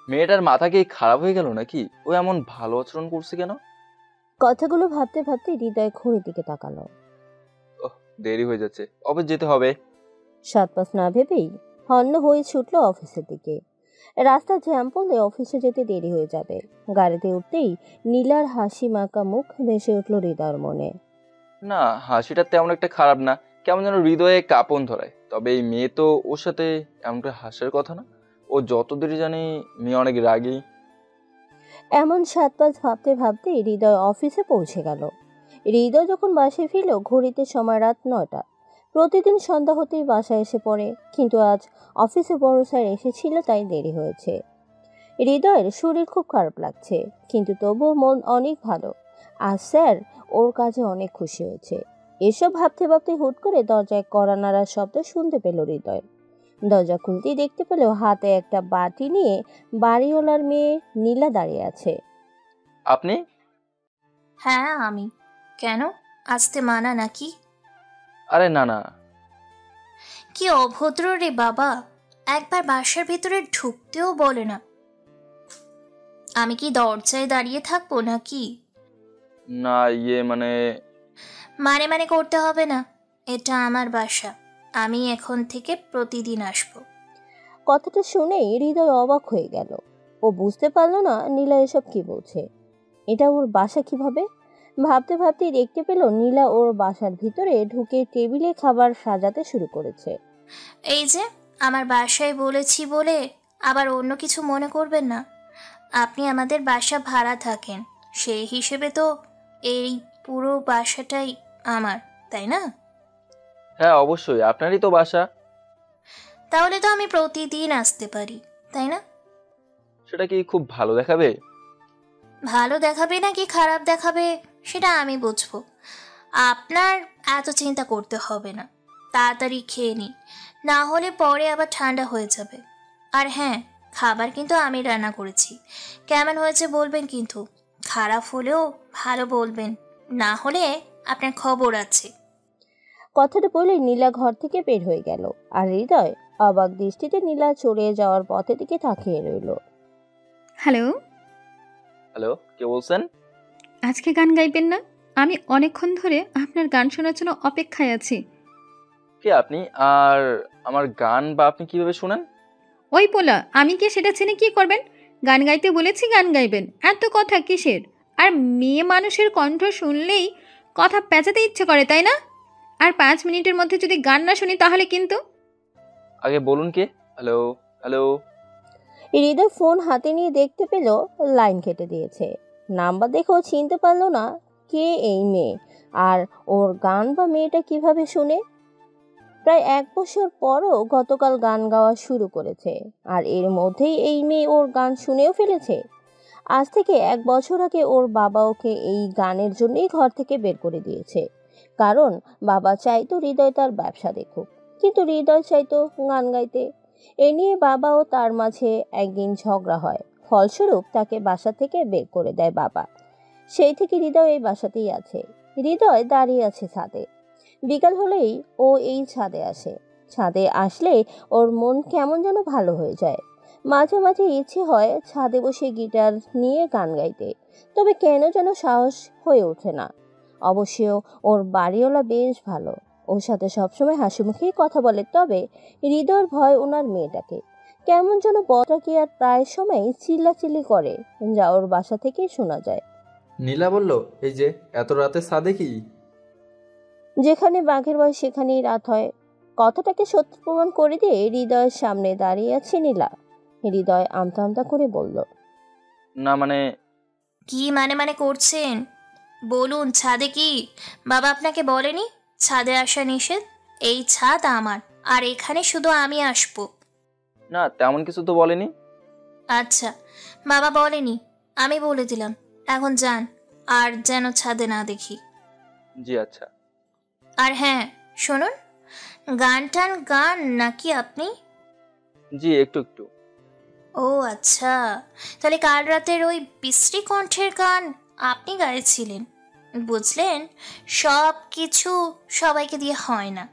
মেয়েটার মাথা কি খারাপ হয়ে গেল নাকি? ও এমন ভালো আচরণ করছে কেন? কথাগুলো ভাবতে ভাবতে হৃদয় ঘড়ির দিকে তাকালো। ওহ, দেরি হয়ে যাচ্ছে, অফিস যেতে হবে। 7-5 না ভেবেই হন্য হয়ে ছুটলো অফিসের দিকে। রাস্তা জ্যাম পড়লে অফিসে যেতে দেরি হয়ে যাবে। গাড়িতে উঠতেই নীলার হাসি মাখা মুখ ভেসে উঠল হৃদয়ের মনে। না, হাসিটা তেমন একটা খারাপ না, কেমন যেন হৃদয়ে কাঁপন ধরায়। তবে এই মেয়ে তো ওর সাথে এমনটা হাসার কথা না। ও যতদূর জানি মেয়ে অনেক রাগী। এমন 7-5 ভাবতে ভাবতে হৃদয় অফিসে পৌঁছে গেল। হৃদয় যখন বাসায় ফিরল ঘড়িতে সময় রাত 9টা। প্রতিদিন সন্ধ্যা হতেই বাসায় এসে পড়ে, কিন্তু আজ অফিসে বড় স্যার এসেছিল তাই দেরি হয়েছে। হৃদয়ের শরীর খুব খারাপ লাগছে, কিন্তু তবুও মন অনেক ভালো। আর স্যার ওর কাজে অনেক খুশি হয়েছে। এসব ভাবতে ভাবতে হুট করে দরজায় কড়া নাড়ার শব্দ শুনতে পেল হৃদয়। দরজা খুলতেই দেখতে পেল হাতে একটা বাটি নিয়ে বাড়িওয়ালার মেয়ে নীলা দাঁড়িয়ে আছে। আপনি? হ্যাঁ আমি। কেন, আসতে মানা নাকি? আরে না না। কি অভদ্র রে বাবা, একবার বাসার ভিতরে ঢুকতেও বলে না। আমি কি দরজায় দাঁড়িয়ে থাকবো নাকি? না মানে মানে মানে করতে হবে না, এটা আমার বাসা, আমি এখন থেকে প্রতিদিন আসবো। কথাটা শুনেই হৃদয় অবাক হয়ে গেল। ও বুঝতে পারলো না নীলা এসব কি বলছে। এটা ওর বাসা কিভাবে? ভাবতে ভাবতেই দেখতে পেল নীলা ওর বাসার ভিতরে ঢুকে টেবিলে খাবার সাজাতে শুরু করেছে। এই যে আমার বাসায় বলেছি বলে আবার অন্য কিছু মনে করবেন না। আপনি আমাদের বাসা ভাড়া থাকেন, সেই হিসেবে তো এই পুরো বাসাটাই আমার, তাই না? হ্যাঁ অবশ্যই, আপনারই তো বাসা। তাহলে তো আমি প্রতিদিন আসতে পারি, তাই না? সেটা কি খুব ভালো দেখাবে? ভালো দেখাবে নাকি খারাপ দেখাবে সেটা আমি বুঝবো। আপনার এত চিন্তা করতে হবে না, তাড়াতাড়ি খেয়ে নিন, না হলে পরে আবার ঠান্ডা হয়ে যাবে। আর হ্যাঁ, খাবার কিন্তু আমি রান্না করেছি, কেমন হয়েছে বলবেন কিন্তু। খারাপ হলেও ভালো বলবেন, না হলে আপনার খবর আছে। কথাটা বলে নীলা ঘর থেকে বের হয়ে গেল। আর হৃদয় অবাক দৃষ্টিতে নীলা চলে যাওয়ার পথের দিকে তাকিয়ে রইল। হ্যালো, হ্যালো, কে বলছেন? আজকে গান গাইবেন না? আমি অনেকক্ষণ ধরে আপনার গান শোনার জন্য অপেক্ষায় আছি। কে আপনি? আর আমার গান বা আপনি কিভাবে শোনেন? ওই পোলা, আমি কে সেটা চেনে কি করবেন? গান গাইতে বলেছি, গান গাইবেন, এত কথা কিসের? আর মেয়ে মানুষের কণ্ঠ শুনলেই কথা পেঁচাতে ইচ্ছে করে, তাই না? আর 5 মিনিটের মধ্যে যদি গান না শুনি তাহলে কিন্তু। আগে বলুন কে। Hello, hello. হৃদয় ফোন হাতে নিয়ে দেখতে পেল লাইন কেটে দিয়েছে। নাম্বার দেখেও চিনতে পারলো না কে এই মেয়ে, আর ওর গান বা মেয়েটা কিভাবে শুনে। প্রায় 1 বছর পরও গতকাল গান গাওয়া শুরু করেছে, আর এর মধ্যেই এই মেয়ে ওর গান শুনেও ফেলেছে। আজ থেকে 1 বছর আগে ওর বাবা ওকে এই গানের জন্যই ঘর থেকে বের করে দিয়েছে, কারণ বাবা চাইতো হৃদয় তার ব্যবসা দেখুক, কিন্তু হৃদয় চাইতো গান গাইতে। এ নিয়ে বাবা ও তার মাঝে একদিন ঝগড়া হয়, ফলস্বরূপ তাকে বাসা থেকে বের করে দেয় বাবা। সেই থেকে হৃদয় এই বাসাতেই আছে। হৃদয় দাঁড়িয়ে আছে ছাদে। বিকাল হলেই ও এই ছাদে আসে। ছাদে আসলে ওর মন কেমন যেন ভালো হয়ে যায়। মাঝে মাঝে ইচ্ছে হয় ছাদে বসে গিটার নিয়ে গান গাইতে, তবে কেন যেন সাহস হয়ে ওঠে না। অবশ্য ওর বাড়িওয়ালা বেশ ভালো, ওর সাথে সবসময় হাসি মুখেই কথা বলে, তবে হৃদয়ের ভয় ওনার মেয়েটাকে। কেমন যেন বটাকে আর প্রায় সময় চিল্লাচিল্লি করে, যা ওর বাসা থেকেই শোনা যায়। নীলা বলল, এই যে এত রাতে ছাদে কি? যেখানে বাঘের ভয় সেখানেই রাত হয়। কথাটাকে সত্য প্রমাণ করে দিয়ে হৃদয়ের সামনে দাঁড়িয়ে আছে নীলা। হৃদয় আমতা আমতা করে বলল, না মানে কি মানে মানে করছেন? বলুন, ছাদে কি? বাবা আপনাকে বলেনি ছাদে আসা নিষেধ? এই ছাদ আমার, আর এখানে শুধু আমি আসবো। না, তেমন কিছু তো বলেনি। আচ্ছা, বাবা বলেনি, আমি বলে দিলাম। এখন যান, আর যেন ছাদে না দেখি। জি আচ্ছা। আর হ্যাঁ শুনুন, গান টান গান নাকি আপনি? জি একটু একটু। ও আচ্ছা, তাহলে কাল রাতের ওই বিশ্রী কণ্ঠের গান আপনি গাইছিলেন। বুঝলেন, সব কিছু সবাইকে দিয়ে হয় না,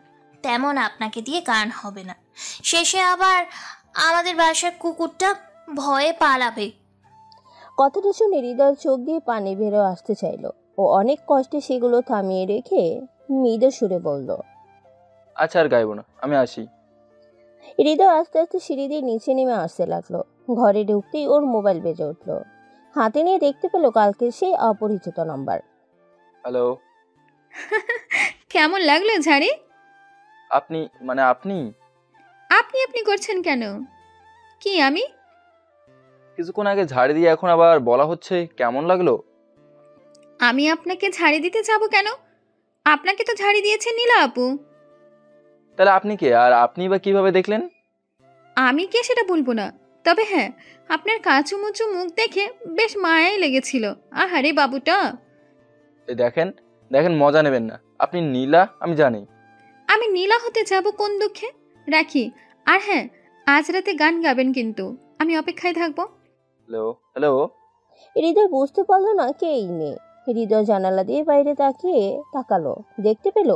তেমন আপনাকে দিয়ে গান হবে না। শেষে আবার আমাদের বাসার কুকুরটা ভয়ে পালাবে। কথাটা শুনে হৃদয়ের চোখ দিয়ে পানি বেরো আসতে চাইলো। ও অনেক কষ্টে সেগুলো থামিয়ে রেখে মৃদু সুরে বলল, আচ্ছা আর গাইব না, আমি আসি। হৃদয় আস্তে আস্তে সিঁড়ি দিয়ে নিচে নেমে আসতে লাগলো। ঘরে ঢুকতেই ওর মোবাইল বেজে উঠলো। হাতে নিয়ে দেখতে পেল কালকে সেই অপরিচিত নাম্বার। হ্যালো। কেমন লাগলো ঝাড়ি? আপনি মানে আপনি আপনি আপনি করছেন কেন? কি আমি? কিছুক্ষণ আগে ঝাড়ি দিয়ে এখন আবার বলা হচ্ছে কেমন লাগলো? আমি আপনাকে ঝাড়ি দিতে যাব কেন? আপনাকে তো ঝাড়ি দিয়েছে নীলা আপু। তাহলে আপনি কে, আর আপনি বা কিভাবে দেখলেন? আমি কে সেটা বলবো না, তবে হ্যাঁ, আপনার কাঁচুমুচু মুখ দেখে বেশ মায়াই লেগেছিল। আহারে বাবুটা। এই দেখেন দেখেন, মজা নেবেন না। আপনি নীলা আমি জানি। আমি নীলা হতে যাব কোন দুঃখে? রাখি। আর হ্যাঁ, আজ রাতে গান গাবেন কিন্তু, আমি অপেক্ষায় থাকবো। Hello hello. হৃদয় বুঝতে পারলো না কে এই মেয়ে। হৃদয় জানালা দিয়ে বাইরে তাকালো। দেখতে পেল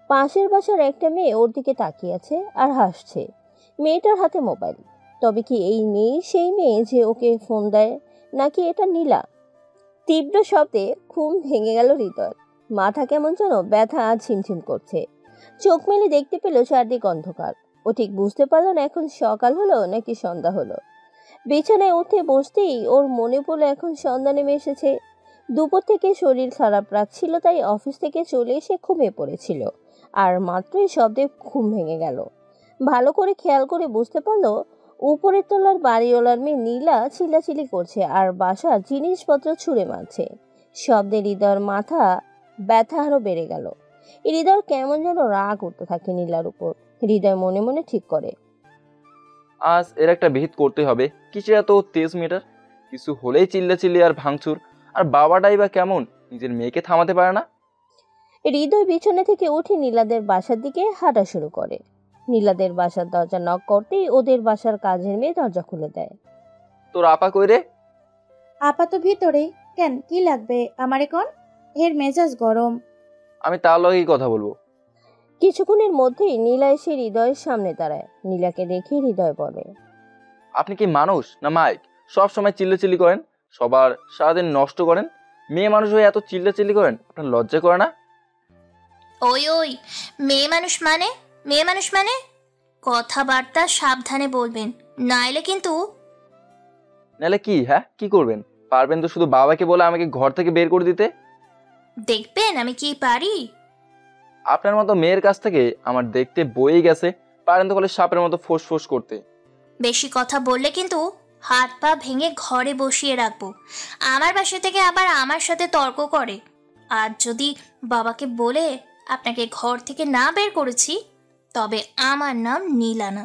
পাশের বাসার একটা মেয়ে ওর দিকে তাকিয়ে আছে আর হাসছে। মেয়েটার হাতে মোবাইল। তবে কি এই মেয়ে সেই মেয়ে যে ওকে ফোন দেয়, নাকি এটা নীলা? তীব্র শব্দে ঘুম ভেঙে গেল হৃদয়। মাথা কেমন যেন ব্যথা আর ঝিমঝিম করছে। চোখ মেলে দেখতে পেল চারদিক অন্ধকার। ও ঠিক বুঝতে পারলো না এখন সকাল হলো নাকি সন্ধ্যা হলো। বিছানায় উঠে বসতেই ওর মনে পড়লো এখন সন্ধ্যা নেমে এসেছে। দুপুর থেকে শরীর খারাপ রাখছিল, তাই অফিস থেকে চলে এসে ঘুমিয়ে পড়েছিল। আর মাত্রই শব্দে ঘুম ভেঙে গেল। ভালো করে খেয়াল করে বুঝতে পারলো উপরের তলার বাড়িওয়ালার মেয়ে নীলা চিল্লাচিল্লি করছে আর বাসার জিনিসপত্র ছুঁড়ে মারছে। শব্দে হৃদয়ের মাথা ব্যথা আরো বেড়ে গেল। হৃদয় কেমন যেন রাগ উঠতে থাকে নীলার উপর। হৃদয় মনে মনে ঠিক করে, আজ এর একটা বিহিত করতে হবে। কিসের এত তেজ মেটার? কিছু হলেই চিল্লাচিল্লি আর ভাঙচুর। আর বাবাটাই বা কেমন, নিজের মেয়েকে থামাতে পারে না। হৃদয় বিছানা থেকে উঠে নীলাদের বাসার দিকে হাঁটা শুরু করে। নীলাদের বাসার দরজা নক করতেই ওদের বাসার কাজের মেয়ে দরজা খুলে দেয়। তোর আপা কই রে? আপা তো ভিতরে। কেন, কি লাগবে আমারে কোন? এর মেজাজ গরম। আমি তার লগেই কথা বলবো। কিছুক্ষণের মধ্যেই নীলা এসে হৃদয়ের সামনে দাঁড়ায়। নীলাকে দেখে হৃদয় বলে, আপনি কি মানুষ না মাইক? সব সময় চিল্লাচিল্লি করেন, সবার সারাদিন নষ্ট করেন। মেয়ে মানুষ হয়ে এত চিল্লাচিল্লি করেন, আপনার লজ্জা করে না? ওই ওই, মেয়ে মানুষ মানে? মেয়ে মানুষ মানে কথাবার্তা সাবধানে বলবেন, নাইলে কিন্তু। নাহলে কি? হ্যাঁ, কি করবেন? পারবেন তো শুধু বাবাকে বলে আমাকে ঘর থেকে বের করে দিতে। দেখবেন আমি কি পারি। আপনার মতো মেয়ের কাছ থেকে আমার দেখতে বই গেছে। পারেন তো বলে সাপের মতো ফোঁস ফোঁস করতে। বেশি কথা বললে কিন্তু হাত পা ভেঙে ঘরে বসিয়ে রাখবো। আমার বাসা থেকে আবার আমার সাথে তর্ক করে। আর যদি বাবাকে বলে আপনাকে ঘর থেকে না বের করেছি, তবে আমার নাম নীলা না।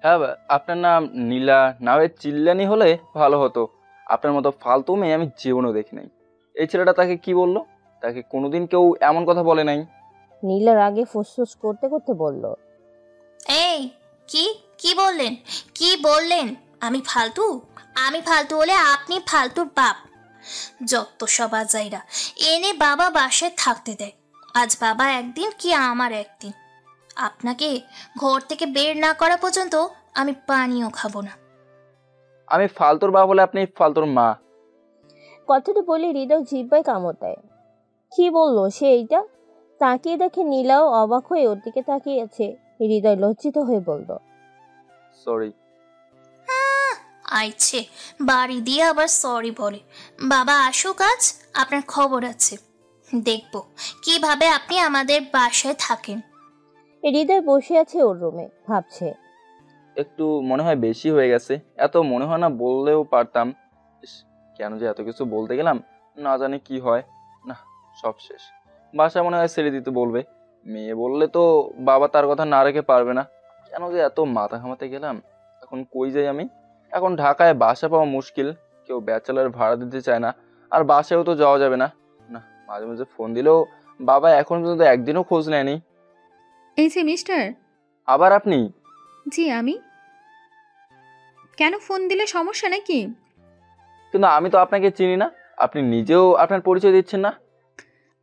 হ্যাঁ, আপনার নাম নীলা না হয়ে চিল্লানি হলে ভালো হতো। আপনার মতো ফালতু মেয়ে আমি জীবনেও দেখি নাই। এই ছেলেটা তাকে কি বললো? তাকে কোনোদিন কেউ এমন কথা বলে নাই। নীলার আগে ফুসফুস করতে করতে বলল, এই কি কি বললেন? কি বললেন? আমি ফালতু? আমি ফালতু হলে আপনি ফালতুর বাপ। যত সব আজাইরা এনে বাবা বাসায় থাকতে দেয়। আজ বাবা একদিন কি আমার একদিন। আপনাকে ঘর থেকে বের না করা পর্যন্ত আমি পানিও খাবো না। আমি ফালতুর বাবা বলে আপনি ফালতুর মা। কথাটা বলে হৃদয় জিহ্বায় কামড় দেয়। কি বললো সে এইটা? তাকিয়ে দেখে নীলাও অবাক হয়ে ওর দিকে তাকিয়ে আছে। হৃদয় লজ্জিত হয়ে বলল, সরি। আইছে বাড়ি দিয়ে আবার সরি বলে। বাবা আসুক, আজ আপনার খবর আছে। দেখব কিভাবে আপনি আমাদের বাসায় থাকেন। হৃদয় বসে আছে ওর রুমে, ভাবছে। একটু মনে হয় বেশি হয়ে গেছে। এত মনে হয় না বললেও পারতাম। ইস, কেন যে এত কিছু বলতে গেলাম, না জানি কি হয়। না, সব শেষ। বাসায় মনে হয় ছেড়ে দিতে বলবে। মেয়ে বললে তো বাবা তার কথা না রেখে পারবে না। কেন যে এত মাথা ঘামাতে গেলাম। এখন কই যাই আমি? এখন ঢাকায় বাসা পাওয়া মুশকিল। কেউ ব্যাচেলার ভাড়া দিতে চায় না। আর বাসায়ও তো যাওয়া যাবে না। না, মাঝে মাঝে ফোন দিলেও বাবা এখন পর্যন্ত একদিনও খোঁজ নেয়নি। এই যে মিস্টার। আবার আপনি? জি আমি। কেন ফোন দিলে সমস্যা নাকি? কিন্তু আমি তো আপনাকে চিনি না। আপনি নিজেও আপনার পরিচয় দিচ্ছেন না।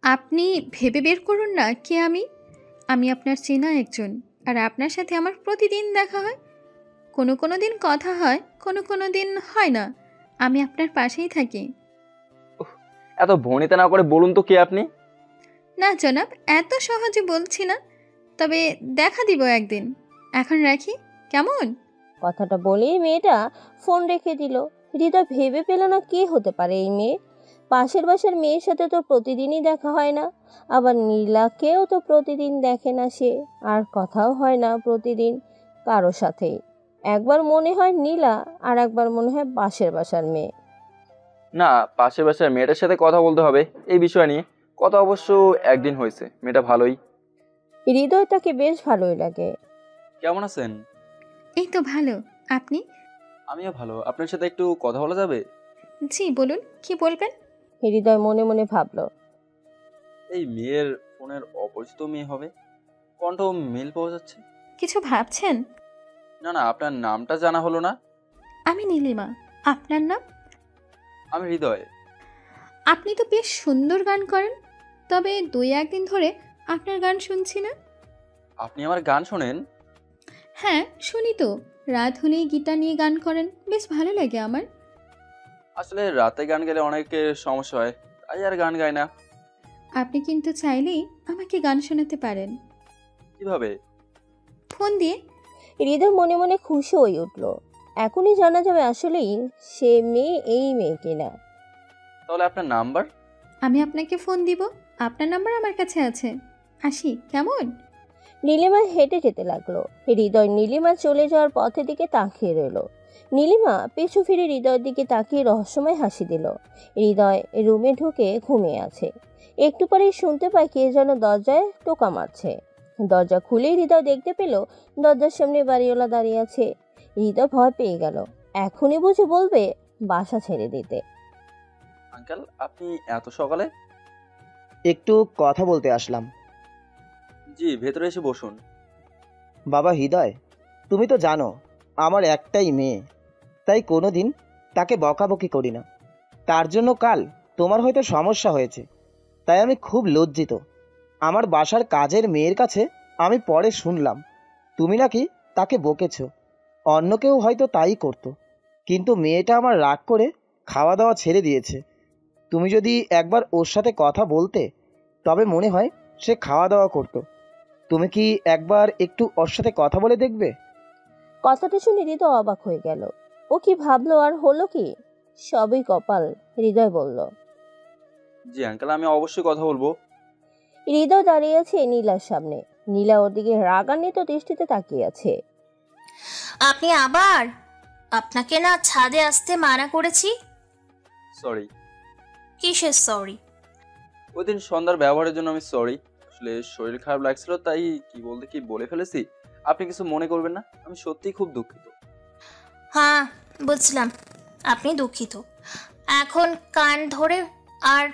আপনি ভেবে বের করুন না কে আমি। আমি আপনার চেনা একজন, আর আপনার সাথে আমার প্রতিদিন দেখা হয়। কোনো কোনো দিন কথা হয়, কোনো কোনো দিন হয় না। আমি আপনার পাশেই থাকি। এত ভনিতা না করে বলুন তো কে আপনি? না জনাব, এত সহজে বলছি না, তবে দেখা দিব একদিন। এখন রাখি, কেমন? কথাটা বলেই মেয়েটা ফোন রেখে দিল। হৃদয় ভেবে পেল না কে হতে পারে এই মেয়ে। পাশের বাসার মেয়ের সাথে তো প্রতিদিনই দেখা হয় না, আবার নীলাকেও তো প্রতিদিন দেখে না সে, আর কথাও হয় না প্রতিদিন কারো সাথেই। একবার মনে হয় নীলা, আর একবার মনে হয় পাশের বাসার মেয়ে। না, পাশের বাসার মেয়েটার সাথে কথা বলতে হবে এই বিষয় নিয়ে। কথা অবশ্য একদিন হয়েছে, মেয়েটা ভালোই। হৃদয় তাকে বেশ ভালোই লাগে। কেমন আছেন? এই তো ভালো। আপনি? আমিও ভালো। আপনার সাথে একটু কথা বলা যাবে? জি বলুন, কি বলবেন? হৃদয় মনে মনে ভাবলো, এই মেয়ের ফোনের অপরিচিত মেয়ে হবে, কণ্ঠ মিল পাওয়া যাচ্ছে। কিছু ভাবছেন? না না, আপনার নামটা জানা হলো না। আমি নীলিমা। আপনার নাম? আমি হৃদয়। আপনি তো বেশ সুন্দর গান করেন, তবে 2-1 দিন ধরে আপনার গান শুনছি না। আপনি আমার গান শোনেন? হ্যাঁ শুনি তো, রাত হলেই গিটার নিয়ে গান করেন, বেশ ভালো লাগে আমার। আসলে রাতে গান গেলে অনেকের সমস্যা হয়, তাই আর গান গাই না। আপনি কিন্তু চাইলেই আমাকে গান শোনাতে পারেন। কিভাবে? ফোন দিয়ে। হৃদয় মনে মনে খুশি হয়ে উঠল। এখনই জানা যাবে আসলেই সে মেয়ে এই মেয়ে কিনা। তাহলে আপনার নাম্বার? আমি আপনাকে ফোন দিব, আপনার নাম্বার আমার কাছে আছে। আসি, কেমন? নীলিমা হেঁটে যেতে লাগলো। হৃদয় নীলিমা চলে যাওয়ার পথের দিকে তাকিয়ে রইল। নীলিমা পিছু ফিরে হৃদয়ের দিকে তাকিয়ে রহস্যময় হাসি দিল। হৃদয় রুমে ঢুকে ঘুমিয়ে আছে। একটু পরেই শুনতে পায় কে যেন দরজায় টোকা মারছে। দরজা খুলেই হৃদয় দেখতে পেল দরজার সামনে বাড়িওয়ালা দাঁড়িয়ে আছে। হৃদয় ভয় পেয়ে গেল। এখনই বুঝে বলবে বাসা ছেড়ে দিতে। আঙ্কেল, আপনি এত সকালে? একটু কথা বলতে আসলাম। জি, ভেতরে এসে বসুন। বাবা হৃদয়, তুমি তো জানো আমার একটাই মেয়ে, তাই কোনো দিন তাকে বকাবকি করি না। তার জন্য কাল তোমার হয়তো সমস্যা হয়েছে, তাই আমি খুব লজ্জিত। আমার বাসার কাজের মেয়ের কাছে আমি পরে শুনলাম তুমি নাকি তাকে বকেছো। অন্য কেউ হয়তো তাই করতো, কিন্তু মেয়েটা আমার রাগ করে খাওয়া দাওয়া ছেড়ে দিয়েছে। তুমি যদি একবার ওর সাথে কথা বলতে, তবে মনে হয় সে খাওয়া দাওয়া করতো। তুমি কি একবার একটু ওর সাথে কথা বলে দেখবে? কথাটা শুনে হৃদয় অবাক হয়ে গেল। ও কি ভাবলো আর হলো কি? সবই কপাল, হৃদয় বলল। জি আঙ্কেল, আমি অবশ্যই কথা বলবো। হৃদয় দাঁড়িয়ে আছে নীলার সামনে। নীলা ওর দিকে রাগান্বিত দৃষ্টিতে তাকিয়ে আছে। আপনি আবার? আপনাকে না ছাদে আসতে মানা করেছি। সরি। কিসের সরি? ওই দিন সন্ধ্যার ব্যবহারের জন্য আমি সরি। আসলে শরীর খারাপ লাগছিল, তাই কি বলতে কি বলে ফেলেছি। আপনি কিছু মনে করবেন না, আমি সত্যিই খুব দুঃখিত। হ্যাঁ বুঝলাম, আপনি দুঃখিত। এখন কান ধরে আর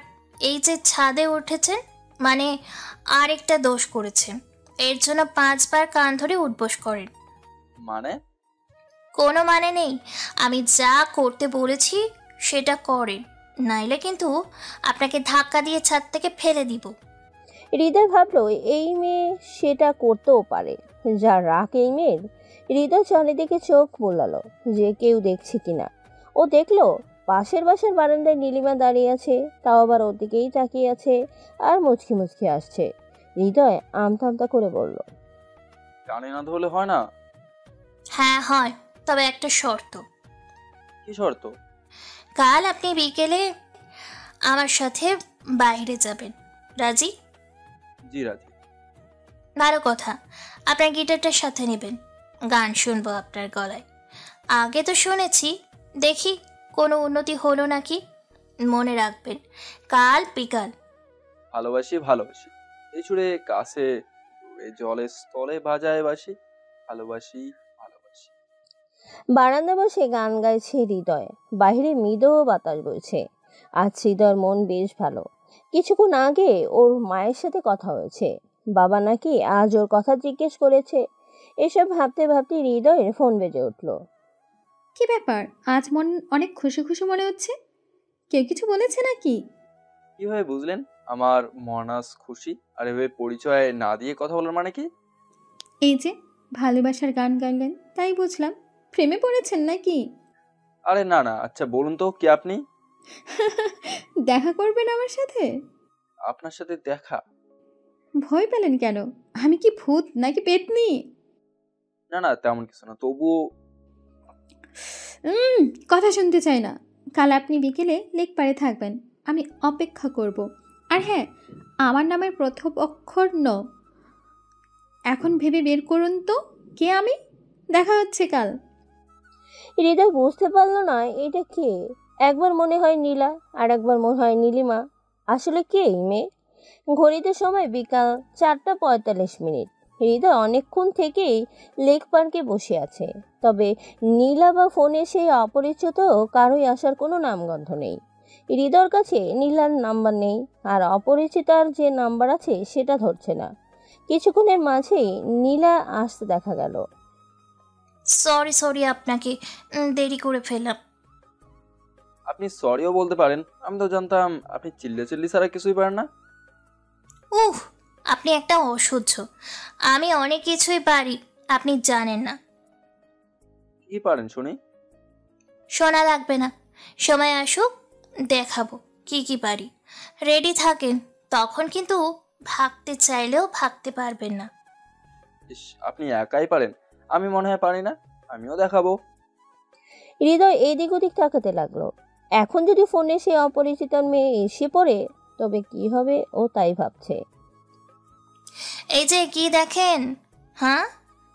এই যে ছাদে উঠেছেন, মানে আরেকটা দোষ করেছেন, এর জন্য 5 বার কান ধরে উঠবোস করেন। মানে? কোনো মানে নেই। আমি যা করতে বলেছি সেটা করেন, নাইলে কিন্তু আপনাকে ধাক্কা দিয়ে ছাদ থেকে ফেলে দিব। হৃদয় ভাবলো এই মেয়ে সেটা করতেও পারে, যা রাগ এই মেয়ের। হৃদয় চারিদিকে চোখ বোলালো যে কেউ দেখছে কিনা। ও দেখলো পাশের বাসার বারান্দায় নীলিমা দাঁড়িয়ে আছে, তাও আবার ওর দিকেই তাকিয়ে আছে আর মুচকি মুচকি আসছে। হৃদয় আমতা আমতা করে বলল, কানে না ধরলে হয় না? হ্যাঁ হয়, তবে একটা শর্ত। কি শর্ত? কাল আপনি বিকেলে আমার সাথে বাইরে যাবেন, রাজি? জি রাজি। ভালো কথা, আপনার গিটারটার সাথে নেবেন, গান শুনবো আপনার গলায়। আগে তো শুনেছি, দেখি কোনো উন্নতি হলো নাকি। মনে রাখবেন, কাল বিকাল। ভালোবাসি ভালোবাসি, এই ছুড়ে কাছে জলের স্থলে বাজায় বাসি। ভালোবাসি ভালোবাসি। বারান্দা বসে গান গাইছে হৃদয়। বাইরে মৃদু বাতাস বইছে। আজ হৃদয়ের মন বেশ ভালো। কিছুক্ষণ আগে ওর মায়ের সাথে কথা হয়েছে, বাবা নাকি আজ ওর কথা জিজ্ঞেস করেছে। এসব ভাবতে ভাবতে হৃদয়ের ফোন বেজে উঠল। কি ব্যাপার, আজ মন অনেক খুশি খুশি মনে হচ্ছে? কেউ কিছু বলেছে নাকি? কিভাবে বুঝলেন? আমার মনাস খুশি। আর এভাবে পরিচয় না দিয়ে কথা বলার মানে কি? এই যে ভালোবাসার গান গাইলেন তাই বুঝলাম প্রেমে পড়েছেন নাকি? আরে না না, আচ্ছা বলুন তো কে আপনি? দেখা করবেন আমার সাথে? আপনার সাথে দেখা? ভয় পেলেন কেন? আমি কি ভূত নাকি পেতনি? না না, তেমন কিছু না, তবুও উম, কথা শুনতে চাই না। কাল আপনি বিকেলে লেক পাড়ে থাকবেন, আমি অপেক্ষা করব। আর হ্যাঁ, আমার নামের প্রথম অক্ষর ন। এখন ভেবে বের করুন তো কে আমি। দেখা হচ্ছে কাল। হৃদয় বুঝতে পারলো না এটা কে। একবার মনে হয় নীলা, আর একবার মনে হয় নীলিমা। আসলে কে এই মেয়ে? ঘড়িতে সময় বিকাল 4:45। হৃদয় অনেকক্ষণ থেকেই লেক পার্কে বসে আছে, তবে নীলা বা ফোনে সেই অপরিচিত কারোই আসার কোনো নামগন্ধ নেই। হৃদয়ের কাছে নীলার নাম্বার নেই, আর অপরিচিতার যে নাম্বার আছে সেটা ধরছে না। কিছুক্ষণের মাঝেই নীলা আসতে দেখা গেল। সরি আপনাকে দেরি করে ফেললাম। আপনি সরিও বলতে পারেন। আমি তো জানতাম আপনি চিল্লি ছাড়া কিছুই পারেন না। উহ, আপনি একটা অসহ্য। আমি অনেক কিছুই পারি, আপনি জানেন না। কি পারেন শুনি? শোনা লাগবে না, সময় আসুক দেখাবো কি কি পারি। রেডি থাকেন, তখন কিন্তু ভাগতে চাইলেও ভাগতে পারবেন না। ইস, আপনি একাই পারেন, আমি মনে হয় পারি না। আমিও দেখাবো। হৃদয় এদিক ওদিক তাকাতে লাগলো। এখন যদি ফোনে সে অপরিচিতার মেয়ে এসে পড়ে তবে কি হবে ও তাই ভাবছে। এই যে কি দেখেন, হ্যাঁ,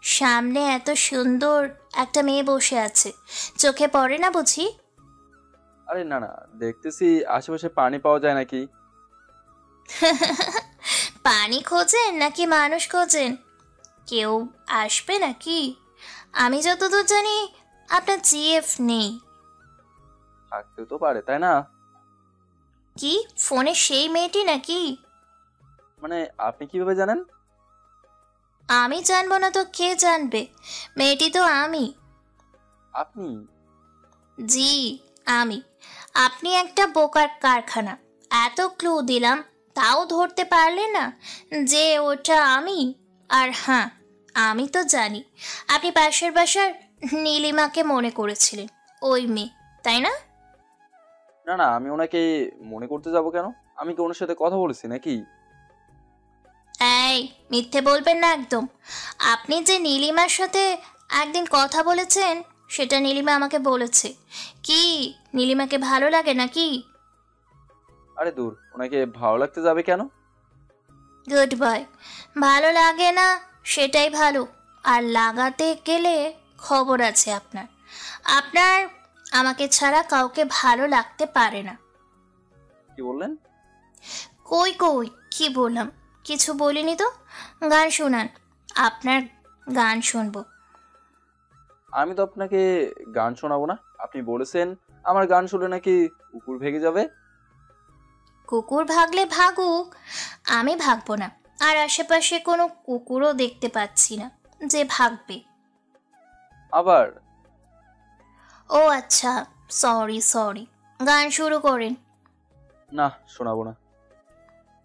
সামনে এত সুন্দর একটা মেয়ে বসে আছে, চোখে পড়ে না বুঝি? আরে না না, দেখতেছি আশেপাশে পানি পাওয়া যায় নাকি। পানি খোঁজেন নাকি মানুষ খোঁজেন? কেউ আসবে নাকি? আমি যতদূর জানি আপনার জিএফ নেই। থাকতে তো পারে, তাই না? কি ফোনে সেই মেয়েটি নাকি? মানে আপনি কিভাবে জানেন? আমি জানবো না তো কে জানবে? মেয়েটি তো আমি। আপনি? জি, আমি। আপনি একটা বোকার কারখানা। এত ক্লু দিলাম তাও ধরতে পারলে না যে ওটা আমি। আর হ্যাঁ, আমি তো জানি আপনি পাশের বাসার নীলিমাকে মনে করেছিলেন, ওই মেয়ে, তাই না? না না, আমি ওনাকে মনে করতে যাব কেন? আমি কি ওনার সাথে কথা বলেছি নাকি? এই, মিথ্যে বলবেন না একদম। আপনি যে নীলিমার সাথে একদিন কথা বলেছেন সেটা নীলিমা আমাকে বলেছে। কি নীলিমাকে ভালো লাগে নাকি? আরে দূর, ওনাকে ভালো লাগতে যাবে কেন? Good boy. ভালো লাগে না সেটাই ভালো। আর লাগাতে গেলে খবর আছে আপনার। আপনার আমাকে ছাড়া কাউকে ভালো লাগতে পারে না। কি বললেন? কই কই কি বললাম? কিছু বলিনি তো। গান শোনান, আপনার গান শুনবো। আমি তো আপনাকে গান শোনাবো না। আপনি বলেছেন আমার গান শুনলে নাকি কুকুর ভেগে যাবে। কুকুর ভাগলে ভাগুক, আমি ভাগবো না। আর আশেপাশে কোনো কুকুরও দেখতে পাচ্ছি না যে ভাগবে। আবার? ও আচ্ছা, সরি। গান শুরু করেন। না, শোনাবো না।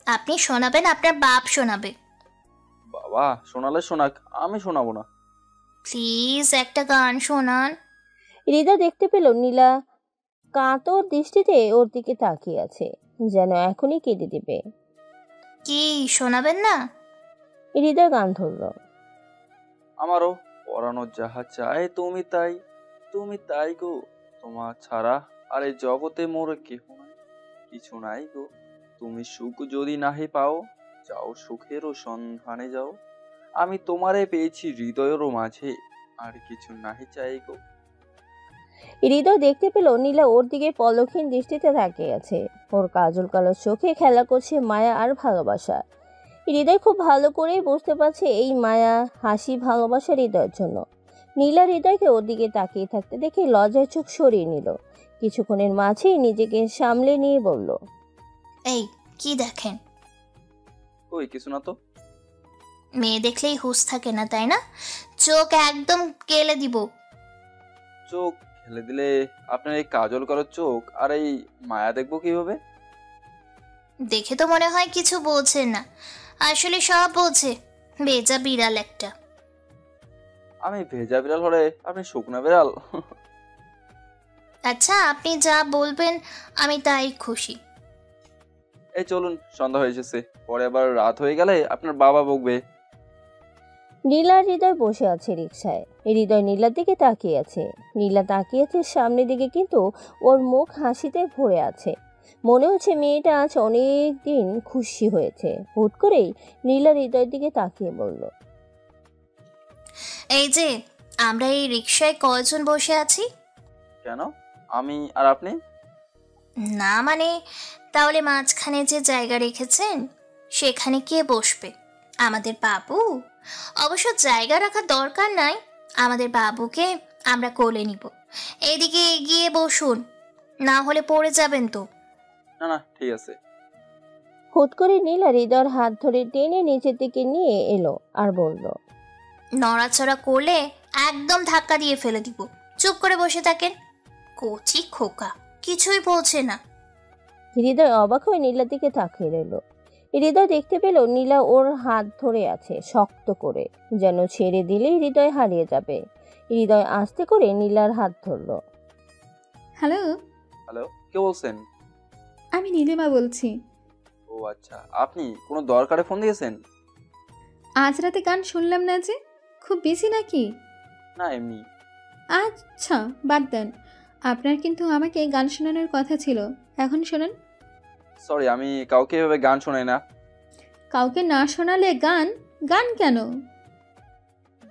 আপনি শোনাবেন, আপনার বাপ শোনাবে। বাবা শোনালে শোনাক, আমি শোনাবো না। প্লিজ একটা গান শোনান। হৃদয় দেখতে পেল নীলা কাতর দৃষ্টিতে ওর দিকে তাকিয়ে আছে, যেন এখনই কেঁদে দিবে। কি শোনাবেন না? হৃদয় গান ধরল। আমারও পরানো যাহা চায় তুমি তাই গো। তোমার ছাড়া আর এই জগতে মোর কেহ নাই, কিছু নাই গো। তুমি সুখ যদি নাহি পাও, যাও সুখেরও সন্ধানে যাও। আমি তোমারে পেয়েছি হৃদয়েরও মাঝে, আর কিছু নাহি চাই গো। হৃদয় দেখতে পেল নীলা ওর দিকে পলকহীন দৃষ্টিতে তাকিয়ে আছে। ওর কাজল কালো চোখে খেলা করছে মায়া আর ভালোবাসা। হৃদয় খুব ভালো করেই বুঝতে পারছে এই মায়া, হাসি, ভালোবাসা হৃদয়ের জন্য। নীলা হৃদয়কে ওর দিকে তাকিয়ে থাকতে দেখে লজ্জায় চোখ সরিয়ে নিল। কিছুক্ষণের মাঝেই নিজেকে সামলে নিয়ে বলল, এই কি দেখেন? ওই কিছু না তো। মেয়ে দেখলেই হুঁশ থাকে না, তাই না? চোখ একদম কেলে দিব। চোখ খেলে দিলে আপনার এই কাজল করার চোখ আর এই মায়া দেখবো কিভাবে? দেখে তো মনে হয় কিছু বোঝেন না, আসলে সব বোঝে। বেজা বিড়াল একটা। আমি ভেজা বিড়াল হলে আপনি শুকনা বিড়াল? আচ্ছা, আপনি যা বলবেন আমি তাই খুশি। এই চলুন, সন্ধ্যা হয়ে এসেছে, পরে আবার রাত হয়ে গেলে আপনার বাবা বকবে। নীলা আর হৃদয় বসে আছে রিকশায়। হৃদয় নীলার দিকে তাকিয়ে আছে। নীলা তাকিয়ে আছে সামনের দিকে, কিন্তু ওর মুখ হাসিতে ভরে আছে। মনে হচ্ছে মেয়েটা আজ অনেক দিন খুশি হয়েছে। হুট করেই নীলা হৃদয়ের দিকে তাকিয়ে বলল, এই যে আমরা এই রিকশায় কয়জন বসে আছি? কেন, আমি আর আপনি? না মানে, তাহলে মাঝখানে যে জায়গা রেখেছেন সেখানে কে বসবে? আমাদের বাবু? অবশ্য জায়গা রাখার দরকার নাই, আমাদের বাবুকে আমরা কোলে নিব। এদিকে এগিয়ে বসুন, না হলে পড়ে যাবেন তো। না না, ঠিক আছে। হুট করে নীলা হৃদয়ের হাত ধরে টেনে নিচের দিকে নিয়ে এলো আর বলল, নড়াচড়া করলে একদম ধাক্কা দিয়ে ফেলে দিব। চুপ করে বসে থাকেন। কচি খোকা, কিছুই বোঝে না। হৃদয় অবাক হয়ে নীলার দিকে তাকিয়ে রইল। হৃদয় দেখতে পেল নীলা ওর হাত ধরে আছে শক্ত করে, যেন ছেড়ে দিলেই হৃদয় হারিয়ে যাবে। হৃদয় আস্তে করে নীলার হাত ধরল। হ্যালো, হ্যালো, কে বলছেন? আমি নীলিমা বলছি। ও আচ্ছা, আপনি কোনো দরকারে ফোন দিয়েছেন? আজ রাতে গান শুনলাম না যে, খুব বেশি নাকি? না, এমনি। আচ্ছা, বাদ দেন। আপনার কিন্তু আমাকে গান শোনানোর কথা ছিল, এখন শোনান। সরি, আমি কাউকে এভাবে গান শোনাই না। কাউকে না শোনালে গান? গান কেন?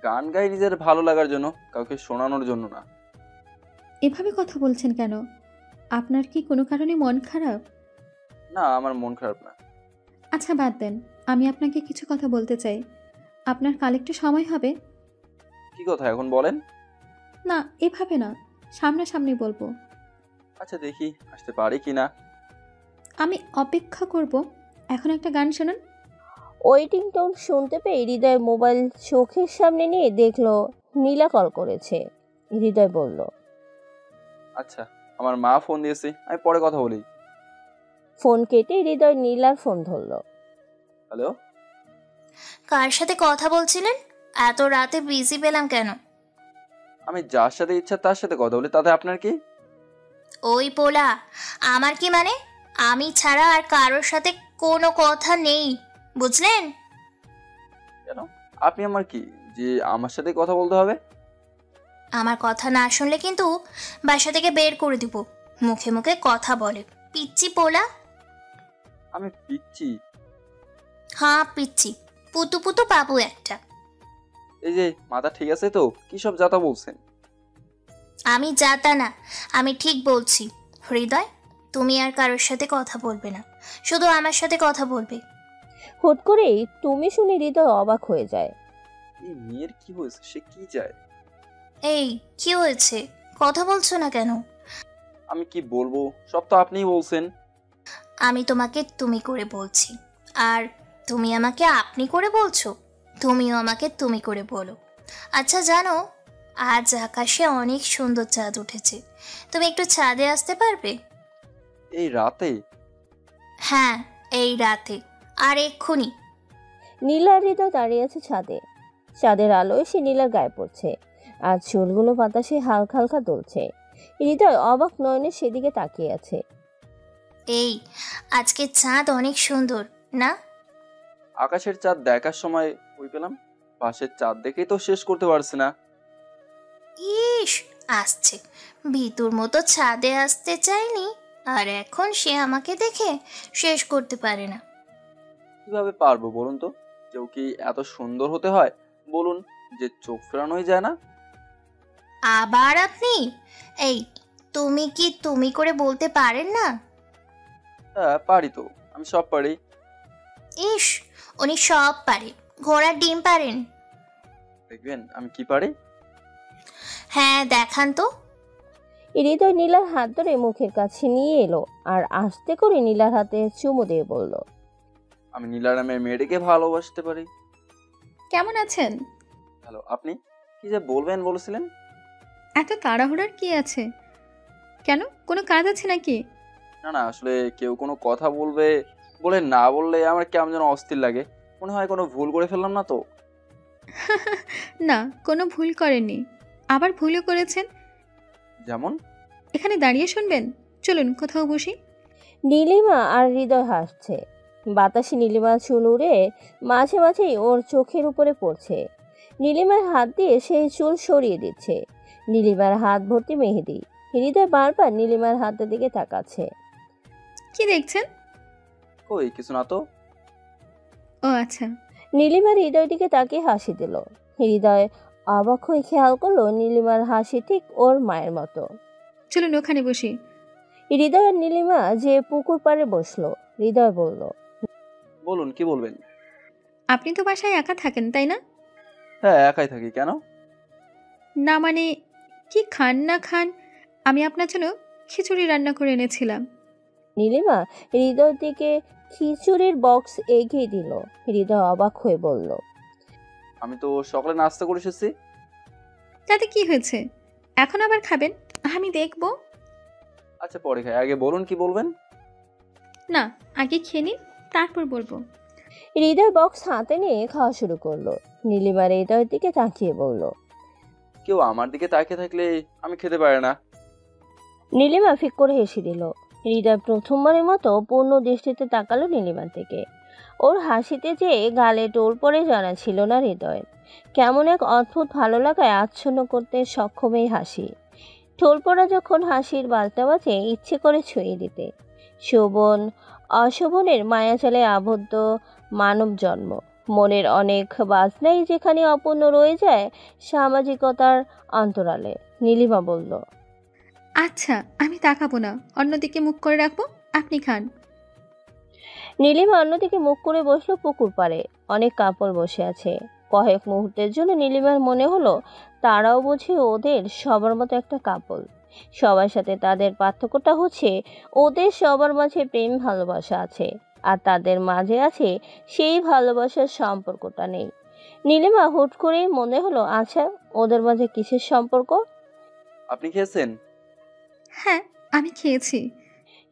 গান গাই নিজের ভালো লাগার জন্য, কাউকে শোনানোর জন্য না। এভাবে কথা বলছেন কেন? আপনার কি কোনো কারণে মন খারাপ? না, আমার মন খারাপ না। আচ্ছা বাদ দেন, আমি আপনাকে কিছু কথা বলতে চাই। আপনার কাল একটু সময় হবে? কি কথা এখন বলেন? না, এভাবে না, সামনাসামনি বলবো। আচ্ছা, দেখি আসতে পারি কি না। আমি অপেক্ষা করব। এখন একটা গান শোনান। ওয়েটিং টোন শুনতে পেয়ে হৃদয় মোবাইল চোখের সামনে নিয়ে দেখলো নীলা কল করেছে। হৃদয় বলল, আচ্ছা, আমার মা ফোন দিয়েছে, আমি পরে কথা বলি। ফোন কেটে হৃদয় নীলার ফোন ধরলো। হ্যালো, কার সাথে কথা বলছিলেন? এত রাতে বিজি পেলাম কেন? আমি যার সাথে ইচ্ছা তার সাথে কথা বলি, তাতে আপনার কি? ওই পোলা, আমার কি মানে? আমি ছাড়া আর কারোর সাথে কোনো কথা নেই, বুঝলেন? কেন, আপনি আমার কি যে আমার সাথে কথা বলতে হবে? আমার কথা না শুনলে কিন্তু বাসা থেকে বের করে দিব। মুখে মুখে কথা বলে, পিচ্চি পোলা। আমি পিচ্ছি? হ্যাঁ পিচ্চি, পুতু পুতু বাবু একটা। এই যে মাথা ঠিক আছে তো? কি সব যাতা বলছেন? আমি যাতা না, আমি ঠিক বলছি। হৃদয়, তুমি আর কারোর সাথে কথা বলবে না, শুধু আমার সাথে কথা বলবে। হুট করেই তুমি শুনে হৃদয় অবাক হয়ে যায়। এই মেয়ের কি হয়েছে, সে কি চায়? এই কি হয়েছে, কথা বলছো না কেন? আমি কি বলবো, সব তো আপনিই বলছেন। আমি তোমাকে তুমি করে বলছি, আর তুমি আমাকে আপনি করে বলছো। তুমিও আমাকে তুমি করে বলো। আচ্ছা জানো, আজ আকাশে অনেক সুন্দর চাঁদ উঠেছে। তুমি একটু ছাদে আসতে পারবে? এই রাতে? হ্যাঁ, এই রাতে, আর এক্ষুনি। নীলা আর হৃদয় দাঁড়িয়ে আছে ছাদে। চাঁদের আলো এসে নীলার গায়ে পড়ছে, আর চুলগুলো বাতাসে হালকা হালকা দুলছে। হৃদয় অবাক নয়নে সেদিকে তাকিয়ে আছে। এই আজকে চাঁদ অনেক সুন্দর না? আকাশের চাঁদ দেখার সময় ওই পেলাম, পাশের চাঁদ দেখেই তো শেষ করতে পারছি না। ইস, আসছে ভিতুর মতো ছাদে আসতে চাইনি, আর এখন সে আমাকে দেখে শেষ করতে পারে না। কিভাবে পারবো বলুন তো? কেউ কি এত সুন্দর হতে হয় বলুন, যে চোখ ফেরানোই যায় না? আবার আপনি? এই, তুমি কি তুমি করে বলতে পারেন না? হ্যাঁ পারি তো, আমি সব পারি। ইস, উনি সব পারে, ঘোড়ার ডিম পারেন। দেখবেন আমি কি পারি। হ্যাঁ দেখান তো। হৃদয় নীলার হাত ধরে মুখের কাছে নিয়ে এলো আর আস্তে করে নীলার হাতে চুমু দিয়ে বলল, আমি নীলা নামের মেয়েটিকে ভালোবাসতে পারি। কেমন আছেন? হ্যালো, আপনি কি যে বলবেন বলেছিলেন? এত তাড়াহুড়ার কি আছে? কেন, কোনো কাজ আছে নাকি? না না, আসলে কেউ কোনো কথা বলবে বলে না বললে আমার কেমন যেন অস্থির লাগে, মনে হয় কোনো ভুল করে ফেললাম না তো। না, কোনো ভুল করেননি। আবার ভুলও করেছেন। যেমন? এখানে দাঁড়িয়ে শুনবেন? চলুন কোথাও বসি। নীলিমা আর হৃদয় হাসছে। বাতাসে নীলিমার চুল উড়ে মাঝে মাঝেই ওর চোখের উপরে পড়ছে। নীলিমার হাত দিয়ে সেই চুল সরিয়ে দিচ্ছে। নীলিমার হাত ভর্তি মেহেদি। হৃদয় বারবার নীলিমার হাতের দিকে তাকাচ্ছে। কি দেখছেন? কই কিছু না তো। ও আচ্ছা। নীলিমার হৃদয়ের দিকে তাকিয়ে হাসি দিল। হৃদয় অবাক হয়ে খেয়াল করলো নীলিমার হাসি ঠিক ওর মায়ের মতো। চলুন ওখানে বসি। হৃদয় আর নীলিমা যে পুকুর পাড়ে বসলো। হৃদয় বলল, বলুন কি বলবেন? আপনি তো বাসায় একা থাকেন তাই না? হ্যাঁ একাই থাকি। কেন? না মানে কি খান না খান, আমি আপনার জন্য খিচুড়ি রান্না করে এনেছিলাম। নীলিমা হৃদয়ের দিকে খিচুড়ির বক্স এগিয়ে দিল। হৃদয় অবাক হয়ে বলল, আমি তো সকালে নাস্তা করে এসেছি। তাতে কি হয়েছে? এখন আবার খাবেন? আমি দেখব। আচ্ছা পরে খাই, আগে বলুন কি বলবেন। না, আগে খেয়ে নিন, তারপর বলবো। হৃদয় বক্স হাতে নিয়ে খাওয়া শুরু করলো। নীলিমা হৃদয়ের দিকে তাকিয়ে বলল, কেউ আমার দিকে তাকিয়ে থাকলে আমি খেতে পারি না। নীলিমা ফিক করে হেসে দিল। হৃদয় প্রথমবারের মতো পূর্ণ দৃষ্টিতে তাকালো নীলিমার দিকে। ওর হাসিতে যে গালে টোল পড়ে জানা ছিল না হৃদয়ের। কেমন এক অদ্ভুত ভালো লাগায় আচ্ছন্ন করতে সক্ষম এই হাসি। টোল পড়া যখন হাসির বাজনা বাজে ইচ্ছে করে ছুঁয়ে দিতে। শোভন অশোভনের মায়াজালে আবদ্ধ মানব জন্ম। মনের অনেক বাজনাই যেখানে অপূর্ণ রয়ে যায় সামাজিকতার অন্তরালে। নীলিমা বলল, আচ্ছা আমি তাকাবো না, অন্যদিকে মুখ করে রাখবো, আপনি খান। নীলিমা অন্যদিকে মুখ করে বসলো পুকুর পাড়ে। অনেক কাপড় বসে আছে। কয়েক মুহূর্তের জন্য নীলিমার মনে হলো তারাও বুঝি ওদের সবার মতো একটা কাপল। সবার সাথে তাদের পার্থক্যটা হচ্ছে ওদের সবার মাঝে প্রেম ভালোবাসা আছে, আর তাদের মাঝে আছে সেই ভালোবাসার সম্পর্কটা নেই। নীলিমা হুট করেই মনে হলো, আচ্ছা ওদের মাঝে কিসের সম্পর্ক? আপনি খেয়েছেন? হ্যাঁ আমি খেয়েছি।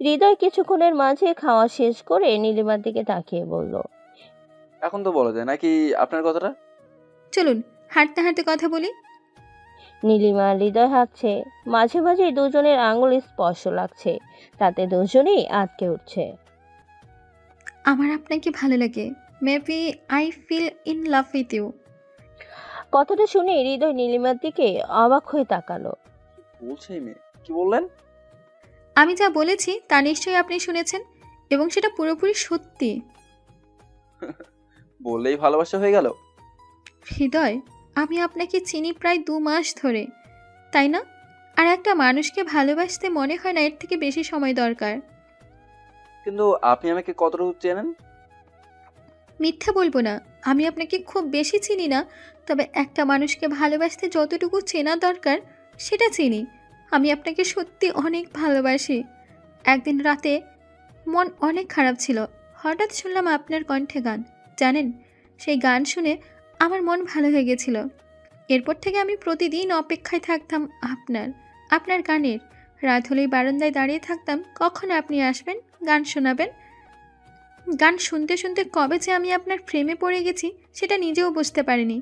হৃদয় কিছুক্ষণের মাঝে খাওয়া শেষ করে নীলিমার দিকে তাকিয়ে বলল, এখন তো বলা যায় নাকি আপনার কথাটা? চলুন হাঁটতে হাঁটতে কথা বলি। নীলিমা হৃদয় হাঁটছে। মাঝে মাঝে দুজনের আঙুল স্পর্শ লাগছে, তাতে দুজনেই আটকে উঠছে। আমার আপনাকে ভালো লাগে, maybe I fell in love with you. কথাটা শুনে হৃদয় নীলিমার দিকে অবাক হয়ে তাকালো। বলছে এই মেয়ে, কি বললেন? আমি যা বলেছি তা নিশ্চয়ই আপনি শুনেছেন, এবং সেটা পুরোপুরি সত্যি। বললেই ভালোবাসা হয়ে গেল? হৃদয়, আমি আপনাকে চিনি প্রায় 2 মাস ধরে, তাই না? আর একটা মানুষকে ভালোবাসতে মনে হয় না এর থেকে বেশি সময় দরকার। কিন্তু আপনি আমাকে কতটুকু চেনেন? মিথ্যা বলবো না, আমি আপনাকে খুব বেশি চিনি না, তবে একটা মানুষকে ভালোবাসতে যতটুকু চেনা দরকার সেটা চিনি। আমি আপনাকে সত্যি অনেক ভালোবাসি। একদিন রাতে মন অনেক খারাপ ছিল, হঠাৎ শুনলাম আপনার কণ্ঠে গান। জানেন, সেই গান শুনে আমার মন ভালো হয়ে গেছিল। এরপর থেকে আমি প্রতিদিন অপেক্ষায় থাকতাম আপনার গানের। রাত হলেই বারান্দায় দাঁড়িয়ে থাকতাম, কখন আপনি আসবেন, গান শোনাবেন। গান শুনতে শুনতে কবে যে আমি আপনার প্রেমে পড়ে গেছি সেটা নিজেও বুঝতে পারিনি।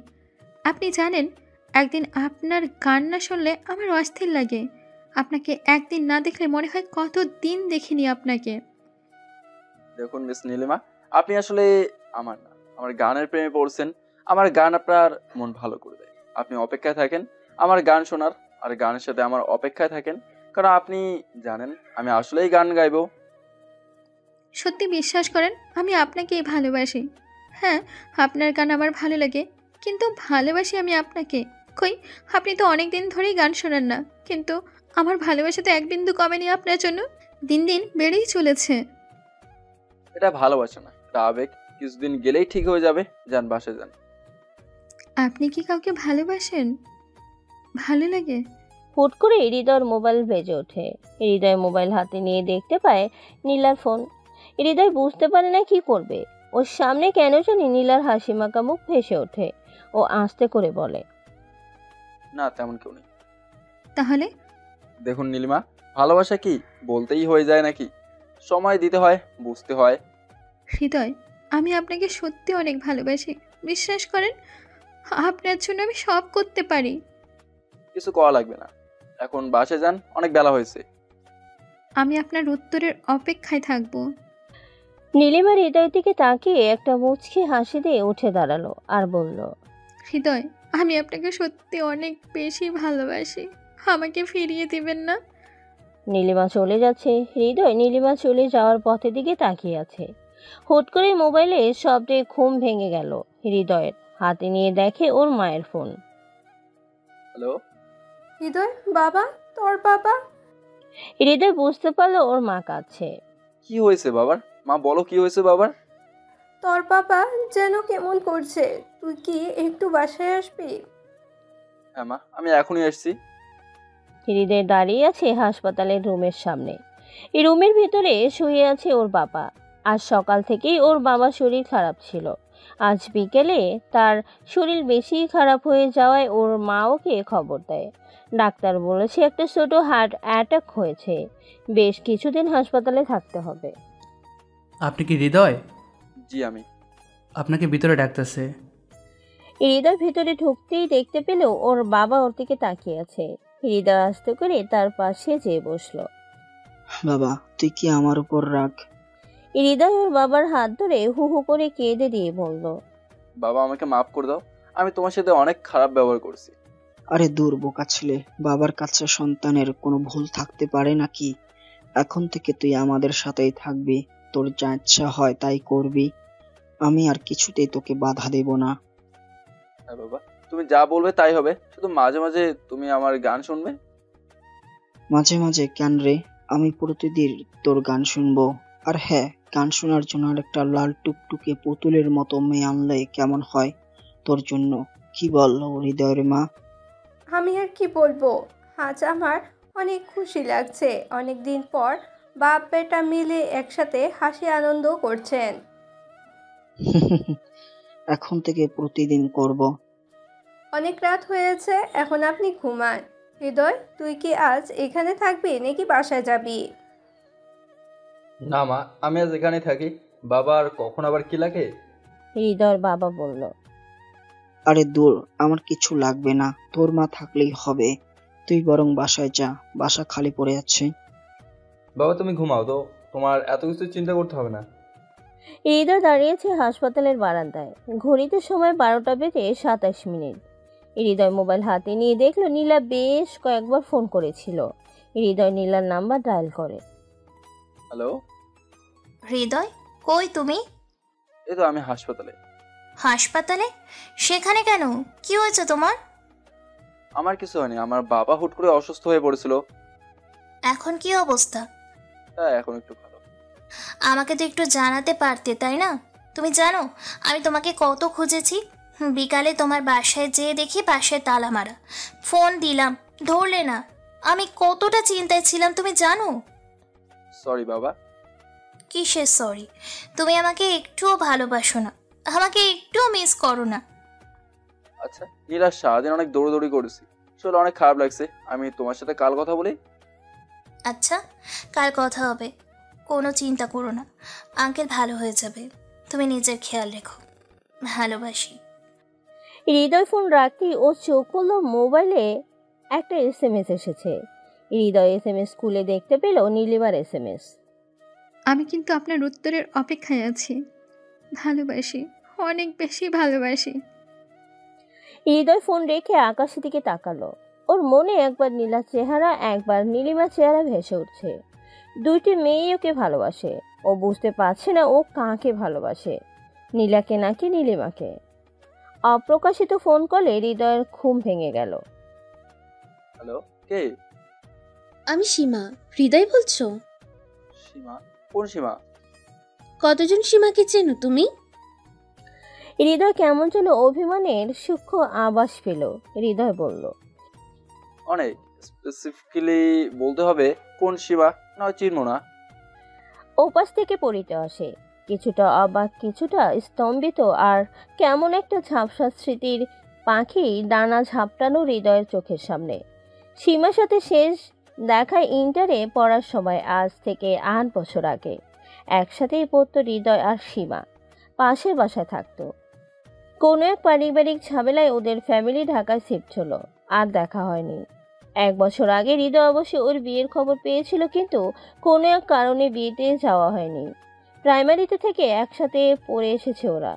আপনি জানেন, একদিন আপনার গান না শুনলে আমার অস্থির লাগে। আপনাকে একদিন না দেখলে মনে হয় কত দিন দেখিনি আপনাকে। দেখুন মিস নীলিমা, আপনি আসলে আমার না, আমার গানের প্রেমে পড়ছেন। আমার গান আপনার মন ভালো করে দেয়। আপনি অপেক্ষায় থাকেন আমার গান শোনার, আর গানের সাথে আমার অপেক্ষায় থাকেন, কারণ আপনি জানেন আমি আসলেই গান গাইবো। সত্যি বিশ্বাস করেন, আমি আপনাকেই ভালোবাসি। হ্যাঁ, আপনার গান আমার ভালো লাগে, কিন্তু ভালোবাসি আমি আপনাকে। কই, আপনি তো অনেক দিন ধরেই গান শোনান না, কিন্তু আমার ভালোবাসা তো এক বিন্দু কমেনি আপনার জন্য, দিন দিন বেড়েই চলেছে। এটা ভালোবাসা না, এটা আবেগ। কিছুদিন গেলেই ঠিক হয়ে যাবে। যান বাসে যান। আপনি কি কাউকে ভালোবাসেন? ভালো লাগে? হুট করে হৃদয়ের মোবাইল বেজে ওঠে। হৃদয় মোবাইল হাতে নিয়ে দেখতে পায় নীলার ফোন। হৃদয় বুঝতে পারে না কি করবে। ওর সামনে কেন জানি নীলার হাসি মাখা মুখ ভেসে ওঠে। ও আস্তে করে বলে, না তেমন কেউ নেই। তাহলে? দেখুন নীলিমা, ভালোবাসা কি বলতেই হয়ে যায় নাকি? সময় দিতে হয়, বুঝতে হয়। হৃদয়, আমি আপনাকে সত্যি অনেক ভালোবাসি। বিশ্বাস করেন, আপনার জন্য আমি সব করতে পারি। কিছু করা লাগবে না, এখন বাসায় যান, অনেক বেলা হয়েছে। আমি আপনার উত্তরের অপেক্ষায় থাকবো। নীলিমা হৃদয়ের দিকে তাকিয়ে একটা মুচকি হাসি দিয়ে উঠে দাঁড়ালো আর বলল, হৃদয়, আমি আপনাকে সত্যি অনেক বেশি ভালোবাসি। আমাকে ফিরিয়ে দিবেন না? নীলিমা চলে যাচ্ছে। হৃদয় নীলিমা চলে যাওয়ার পথের দিকে তাকিয়ে আছে। হুট করে মোবাইলে শব্দে ঘুম ভেঙে গেল হৃদয়ের। হাতে নিয়ে দেখে ওর মায়ের ফোন। হ্যালো। হৃদয়, বাবা, তোর বাবা। হৃদয় বুঝতে পারলো ওর মা কাঁদছে। কি হয়েছে বাবার? মা বলো, কি হয়েছে বাবার? তোর বাবা যেন কেমন করছে, তুই কি একটু বাসায় আসবি? হ্যাঁ মা, আমি এখনই আসছি। হৃদয় দাঁড়িয়ে আছে হাসপাতালের রুমের সামনে। এই রুমের ভিতরে শুয়ে আছে ওর বাবা। আজ সকাল থেকেই ওর বাবার শরীর খারাপ ছিল। আজ বিকেলে তার শরীর বেশি খারাপ হয়ে যাওয়ায় ওর মা ওকে খবর দেয়। ডাক্তার বলেছে একটা ছোট হার্ট অ্যাটাক হয়েছে, বেশ কিছুদিন হাসপাতালে থাকতে হবে। আপনি কি হৃদয়? জি আমি। আপনাকে ভিতরে ডাকতেছে। হৃদয় ভিতরে ঢুকতেই দেখতে পেল ওর বাবা ওর দিকে তাকিয়ে আছে। হৃদয় আস্তে করে তার পাশে যেয়ে বসলো। বাবা, তুই কি আমার উপর রাগ? হৃদয় ওর বাবার হাত ধরে হু হু করে কেঁদে দিয়ে বলল, বাবা আমাকে মাফ করে দাও, আমি তোমার সাথে অনেক খারাপ ব্যবহার করছি। আরে দূর বোকা ছেলে, বাবার কাছে সন্তানের কোনো ভুল থাকতে পারে নাকি? এখন থেকে তুই আমাদের সাথেই থাকবি, তোর যা ইচ্ছা হয় তাই করবি। আমি আর কিছুতেই তোকে বাধা দেব না। হ্যাঁ বাবা, তুমি যা বলবে তাই হবে, শুধু মাঝে মাঝে তুমি আমার গান শুনবে। মাঝে মাঝে কেন রে? আমি প্রতিদিন তোর গান শুনবো। আর হ্যাঁ, গান শোনার জন্য আরেকটা লাল টুকটুকে পুতুলের মতো মেয়ে আনলে কেমন হয় তোর জন্য? কি বললো হৃদয়ের মা? আমি আর কি বলবো, আজ আমার অনেক খুশি লাগছে। অনেক দিন পর বাপ বেটা মিলে একসাথে হাসি আনন্দ করছেন। এখন থেকে প্রতিদিন করব। অনেক রাত হয়েছে, এখন আপনি ঘুমান। হৃদয়, তুই কি আজ এখানে থাকবি নাকি বাসায় যাবি? না মা, আমি আজ এখানেই থাকি। বাবা আর কখন আবার কি লাগে? হৃদয়ের বাবা বলল। আরে দূর, আমার কিছু লাগবে না, তোর মা থাকলেই হবে। তুই বরং বাসায় যা, বাসা খালি পড়ে আছে। বাবা তুমি ঘুমাও তো, তোমার এত কিছু চিন্তা করতে হবে না। হৃদয় দাঁড়িয়েছে হাসপাতালের বারান্দায়। ঘড়িতে সময় 12:27। হৃদয় মোবাইল হাতে নিয়ে দেখলো নীলা বেশ কয়েকবার ফোন করেছিল। হৃদয় নীলার নাম্বার ডায়াল করে। হ্যালো। হৃদয়, কই তুমি? এই তো আমি হাসপাতালে। হাসপাতালে? সেখানে কেন? কি হয়েছে তোমার? আমার কিছু হয়নি, আমার বাবা হুট করে অসুস্থ হয়ে পড়েছিল। এখন কি অবস্থা? হ্যাঁ এখন একটু ভালো। আমাকে তো একটু জানাতে পারতে, তাই না? তুমি জানো আমি তোমাকে কত খুঁজেছি। বিকালে তোমার বাসায় যেয়ে দেখি বাসায় তালা মারা। ফোন দিলাম, ধরলে না। আমি কতটা চিন্তায় ছিলাম তুমি জানো? সরি বাবা। কিসের সরি? তুমি আমাকে একটুও ভালোবাসো না, আমাকে একটুও মিস করো না। আচ্ছা নীলা, সারাদিন অনেক দৌড়দৌড়ি করেছি, আসলে অনেক খারাপ লাগছে। আমি তোমার সাথে কাল কথা বলি। আচ্ছা, কাল কথা হবে, কোনো চিন্তা করো না। আঙ্কেল ভালো হয়ে যাবে, তুমি নিজের খেয়াল রেখো। ভালোবাসি। হৃদয় ফোন রাখতেই ও চোখ করলো মোবাইলে একটা SMS এসেছে। হৃদয় SMS খুলে দেখতে পেল নীলিমার SMS। আমি কিন্তু আপনার উত্তরের অপেক্ষায় আছি। ভালোবাসি, অনেক বেশি ভালোবাসি। হৃদয় ফোন রেখে আকাশের দিকে তাকালো। ওর মনে একবার নীলার চেহারা, একবার নীলিমার চেহারা ভেসে উঠছে। দুইটি মেয়েই ওকে ভালোবাসে। ও বুঝতে পারছে না ও কাকে ভালোবাসে, নীলাকে নাকি নীলিমাকে। অপ্রকাশিত ফোন কলে হৃদয়ের ঘুম ভেঙে গেল। হ্যালো, কে? আমি সীমা। হৃদয় বলছো? সীমা? কোন সীমা? কতজন সীমাকে চেনো তুমি? হৃদয় কেমন যেন অভিমানের সূক্ষ্ম আভাস পেল। হৃদয় বলল, অনেক স্পেসিফিক্যালি বলতে হবে কোন সীমা, না চিনবো না। ওপাশ থেকে পড়িতে আসে, কিছুটা অবাক, কিছুটা স্তম্ভিত, আর কেমন একটা ঝাপসা স্মৃতির পাখি ডানা ঝাপটানো হৃদয়ের চোখের সামনে। সীমার সাথে শেষ দেখায় ইন্টারে পড়ার সময়, আজ থেকে 8 বছর আগে। একসাথেই পড়তো হৃদয় আর সীমা, পাশের বাসায় থাকতো। কোনো এক পারিবারিক ঝামেলায় ওদের ফ্যামিলি ঢাকায় শিফট হলো, আর দেখা হয়নি। 1 বছর আগে হৃদয় অবশ্য ওর বিয়ের খবর পেয়েছিল, কিন্তু কোনো এক কারণে বিয়েতে যাওয়া হয়নি। প্রাইমারিতে থেকে একসাথে পড়ে এসেছে ওরা।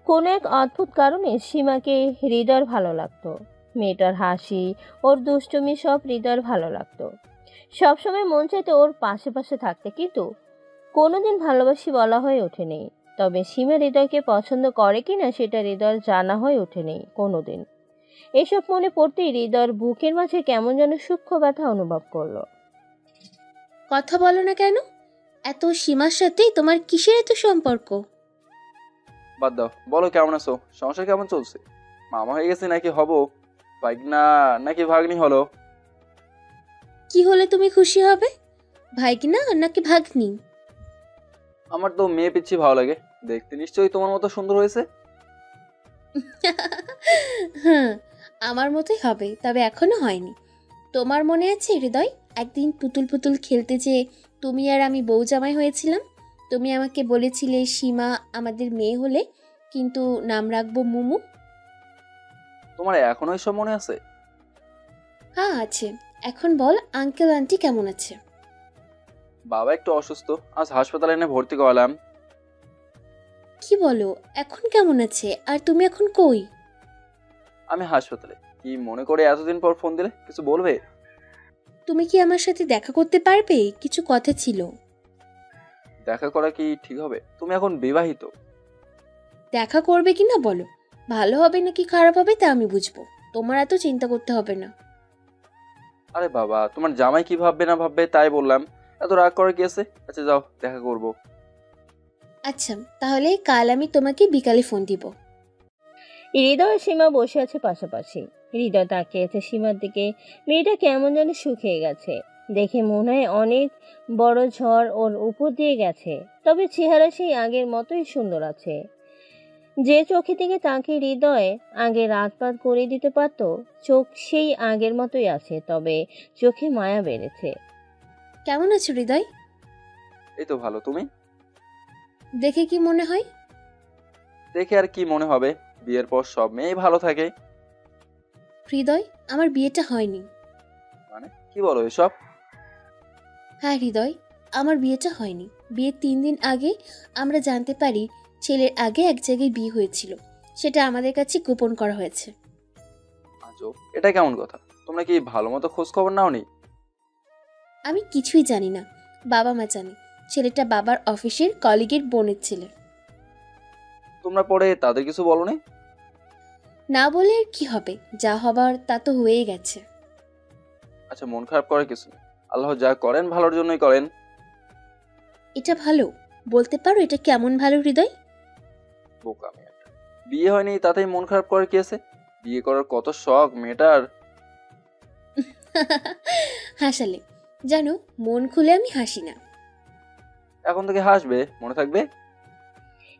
কোনো এক অদ্ভুত কারণে সীমাকে হৃদয়ের ভালো লাগতো। মেয়েটার হাসি, ওর দুষ্টুমি সব হৃদয়ের ভালো লাগতো। সবসময় মন চাইতো ওর পাশে পাশে থাকতে, কিন্তু কোনোদিন ভালোবাসি বলা হয়ে ওঠেনি। তবে সীমা হৃদয়কে পছন্দ করে কিনা সেটা হৃদয়ের জানা হয়ে ওঠেনি কোনোদিন। এসব মনে পড়তেই হৃদয়ের বুকের মাঝে কেমন যেন সূক্ষ্ম ব্যথা অনুভব করলো। কথা বলো না কেন? এত সীমার সাথে তোমার কিসের এত সম্পর্ক? বাদ দাও, বলো কেমন আছো? সংসার কেমন চলছে? মামা হয়ে গেছে নাকি হব? ভাগনা নাকি ভাগ্নি হলো? কি হলে তুমি খুশি হবে? ভাইগনা নাকি ভাগ্নি? আমার তো মেয়ে পিচ্ছি ভালো লাগে। দেখতে নিশ্চয়ই তোমার মতো সুন্দর হয়েছে। হ্যাঁ, আমার মতোই হবে, তবে এখনো হয়নি। তোমার মনে আছে হৃদয়, একদিন পুতুল পুতুল খেলতে যেয়ে তুমি আর আমি বউ জামাই হয়েছিলাম? তুমি আমাকে বলেছিলে সীমা আমাদের মেয়ে হলে কিন্তু নাম রাখবো মুমু। তোমার এখনো এসব মনে আছে? হ্যাঁ আছে। এখন বল, আঙ্কেল আন্টি কেমন আছে? বাবা একটু অসুস্থ, আজ হাসপাতালে এনে ভর্তি করালাম। কি বলো, এখন কেমন আছে? আর তুমি এখন কই? আমি হাসপাতালে। কি মনে করে এতদিন পর ফোন দিলে? কিছু বলবে? তুমি কি আমার সাথে দেখা করতে পারবে? কিছু কথা ছিল। দেখা করা কি ঠিক হবে? তুমি এখন বিবাহিত। দেখা করবে কিনা বলো, ভালো হবে নাকি খারাপ হবে তা আমি বুঝবো। তোমার এত চিন্তা করতে হবে না। আরে বাবা, তোমার জামাই কি ভাববে না ভাববে তাই বললাম, এত রাগ করার কি আছে? আচ্ছা যাও, দেখা করব। আচ্ছা, তাহলে কাল আমি তোমাকে বিকালে ফোন দিব। হৃদয় আর সীমা বসে আছে পাশাপাশি। হৃদয় তাকিয়ে আছে সীমার দিকে। মেয়েটা কেমন যেন শুকিয়ে গেছে, দেখে মনে হয় অনেক বড় ঝড় ওর উপর দিয়ে গেছে। তবে চেহারা সেই আগের মতোই সুন্দর আছে। যে চোখে থেকে তাকে হৃদয় আগে রাতপাত করে দিতে পারত, চোখ সেই আগের মতোই আছে, তবে চোখে মায়া বেড়েছে। কেমন আছো হৃদয়? এই তো ভালো, তুমি? দেখে কি মনে হয়? দেখে আর কি মনে হবে, বিয়ের পর সব মেয়েই ভালো থাকে। হৃদয়, আমার বিয়েটা হয়নি। মানে কি বলো এসব? হ্যাঁ হৃদয়, আমার বিয়েটা হয়নি। বিয়ের 3 দিন আগে আমরা জানতে পারি ছেলের আগে এক জায়গায় বিয়ে হয়েছিল। সেটা আমাদের কাছে গোপন করা হয়েছে। আজব, এটা কেমন কথা? তোমরা কি ভালো মতো খোঁজ খবর নাওনি? আমি কিছুই জানি না, বাবা মা জানে। ছেলেটা বাবার অফিসের কলিগের বোনের ছেলে। তোমরা পরে তাদের কিছু বলোনি? না বলে আর কি হবে, যা হবার তা তো হয়ে গেছে। আচ্ছা, মন খারাপ করার কিছু নেই। আল্লাহ যা করেন ভালোর জন্যই করেন। এটা ভালো? বলতে পারো এটা কেমন ভালো হৃদয়? বোকামি একটা। বিয়ে হয়নি তাতেই মন খারাপ করার কি আছে? বিয়ে করার কত শখ মেয়েটার। হাসালে, জানো মন খুলে আমি হাসি না। এখন থেকে হাসবে, মনে থাকবে।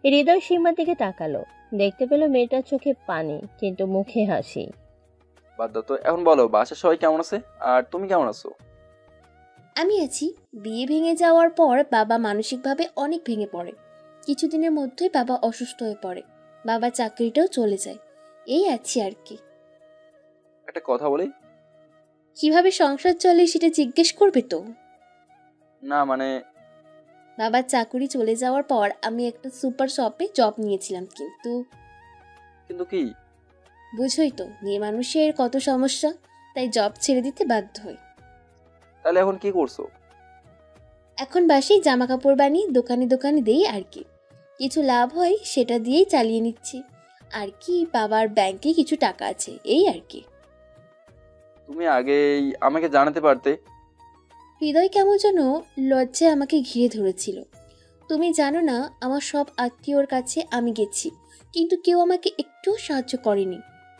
হৃদয় সীমার দিকে তাকালো, দেখতে পেল মেয়েটার চোখে পানি, কিন্তু মুখে হাসি। বাদ দাও তো, এখন বলো বাসার সবাই কেমন আছে আর তুমি কেমন আছো? আমি আছি। বিয়ে ভেঙে যাওয়ার পর বাবা মানসিকভাবে অনেক ভেঙে পড়ে। কিছুদিনের মধ্যেই বাবা অসুস্থ হয়ে পড়ে। বাবার চাকরিটাও চলে যায়। এই আছি আর কি। একটা কথা বলি। কিভাবে সংসার চলে সেটা জিজ্ঞেস করবে তো? না মানে বাবার চাকরি চলে যাওয়ার পর আমি একটা সুপার শপে জব নিয়েছিলাম, কিন্তু কি? বুঝোই তো, মেয়ে মানুষের কত সমস্যা, তাই জব ছেড়ে দিতে বাধ্য হই। তাহলে এখন কি করছো? এখন বাসায় জামা কাপড় বানিয়ে দোকানে দোকানে দেই আর কি। কিছু লাভ হয় সেটা দিয়েই চালিয়ে নিচ্ছি আর কি। বাবার ব্যাংকে কিছু টাকা আছে, এই আর কি। তুমি আগেই আমাকে জানাতে পারতে। হৃদয় কেমন যেন লজ্জায় আমাকে ঘিরে ধরেছিল। তুমি জানো না, আমার সব আত্মীয়র কাছে আমি গেছি, কিন্তু কেউ আমাকে একটুও সাহায্য করেনি।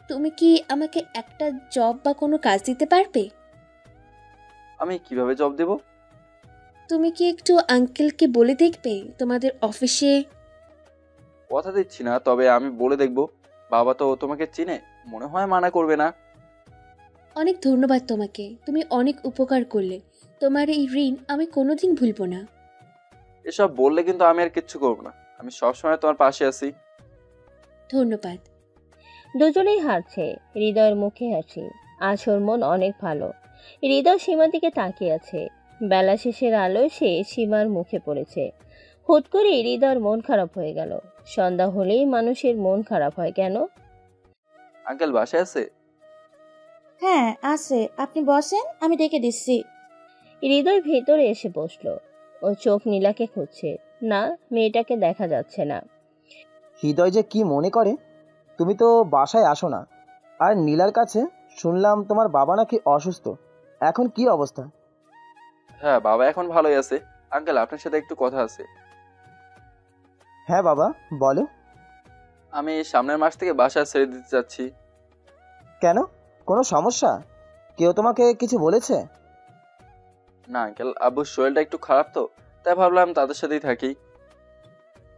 তুমি কি আমাকে একটা জব বা কোনো কাজ দিতে পারবে? আমি কিভাবে জব দেব? তুমি কি একটু আঙ্কেলকে বলে দেখবে তোমাদের অফিসে? কথা দিচ্ছি না, তবে আমি বলে দেখব। বাবা তো তোমাকে চিনে, মনে হয় মানা করবে না। অনেক ধন্যবাদ তোমাকে, তুমি অনেক উপকার করলে। তোমার এই ঋণ আমি কোনোদিন ভুলবো না। এসব বললে কিন্তু আমি আর কিচ্ছু করবো না। আমি সবসময় তোমার পাশে আছি। ধন্যবাদ। দুজনেই হাসছে, হৃদয়ের মুখে হাসি। আজ ওর মন অনেক ভালো। হৃদয় সীমার দিকে তাকিয়ে আছে। বেলা শেষের আলোয় সে সীমার মুখে পড়েছে। হুট করে হৃদয়ের মন খারাপ হয়ে গেল। সন্ধ্যা হলেই মানুষের মন খারাপ হয় কেন? আঙ্কেল বাসায় আছে? হ্যাঁ আছে, আপনি বসেন, আমি ডেকে দিচ্ছি। হৃদয় ভেতরে এসে বসলো। ও চোখ নীলাকে খুঁজছে, না মেয়েটাকে দেখা যাচ্ছে না। হৃদয় যে কি মনে করে, তুমি তো বাসায় আসো না। আর নীলার কাছে শুনলাম তোমার বাবা নাকি অসুস্থ, এখন কি অবস্থা? হ্যাঁ, বাবা এখন ভালোই আছে। আঙ্কেল আপনার সাথে একটু কথা আছে। হ্যাঁ বাবা, বলো। আমি সামনের মাস থেকে বাসা ছেড়ে দিতে চাচ্ছি। কেন, কোনো সমস্যা? কেউ তোমাকে কিছু বলেছে? না আঙ্কেল, আব্বুর শরীরটা একটু খারাপ তো, তাই ভাবলাম তাদের সাথেই থাকি।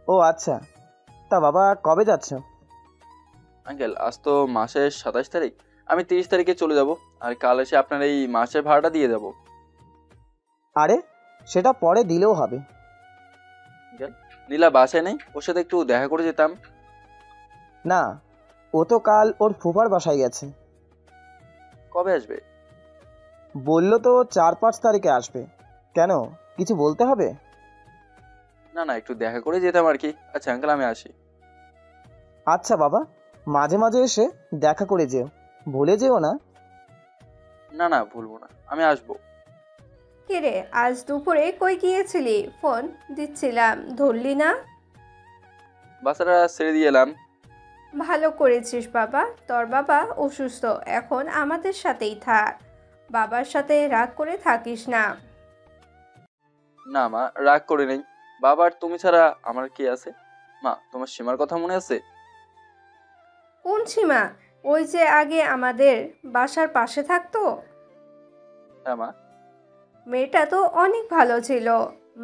ও আচ্ছা, তা বাবা কবে যাচ্ছ? আঙ্কেল আজ তো মাসের 27 তারিখ, আমি 30 তারিখে চলে যাব। আর কাল এসে আপনার এই মাসের ভাড়াটা দিয়ে যাব। আরে সেটা পরে দিলেও হবে। আঙ্কেল, নীলা বাসায় নেই, ওর সাথে একটু দেখা করে যেতাম। না, ও তো কাল ওর ফুফার বাসায় গেছে। কবে আসবে? বললো তো 4-5 তারিখে আসবে। কেন, কিছু বলতে হবে? না না, একটু দেখা করে যেতাম আর কি। আচ্ছা আঙ্কেল, আমি আসি। আচ্ছা বাবা, মাঝে মাঝে এসে দেখা করে যেও, ভুলে যেও না। না না, ভুলবো না, আমি আসবো। কিরে, আজ দুপুরে কই গিয়েছিলি? ফোন দিচ্ছিলাম, ধরলি না। বাসাটা ছেড়ে দিয়ে এলাম। ভালো করেছিস বাবা। তোর বাবা অসুস্থ, এখন আমাদের সাথেই থাক। বাবার সাথে রাগ করে থাকিস না। না মা, রাগ করে নেই। বাবার তুমি ছাড়া আমার কি আছে? মা, তোমার সীমার কথা মনে আছে? কোন সীমা? ওই যে আগে আমাদের বাসার পাশে থাকতো। হ্যাঁ মা। মেয়েটা তো অনেক ভালো ছিল।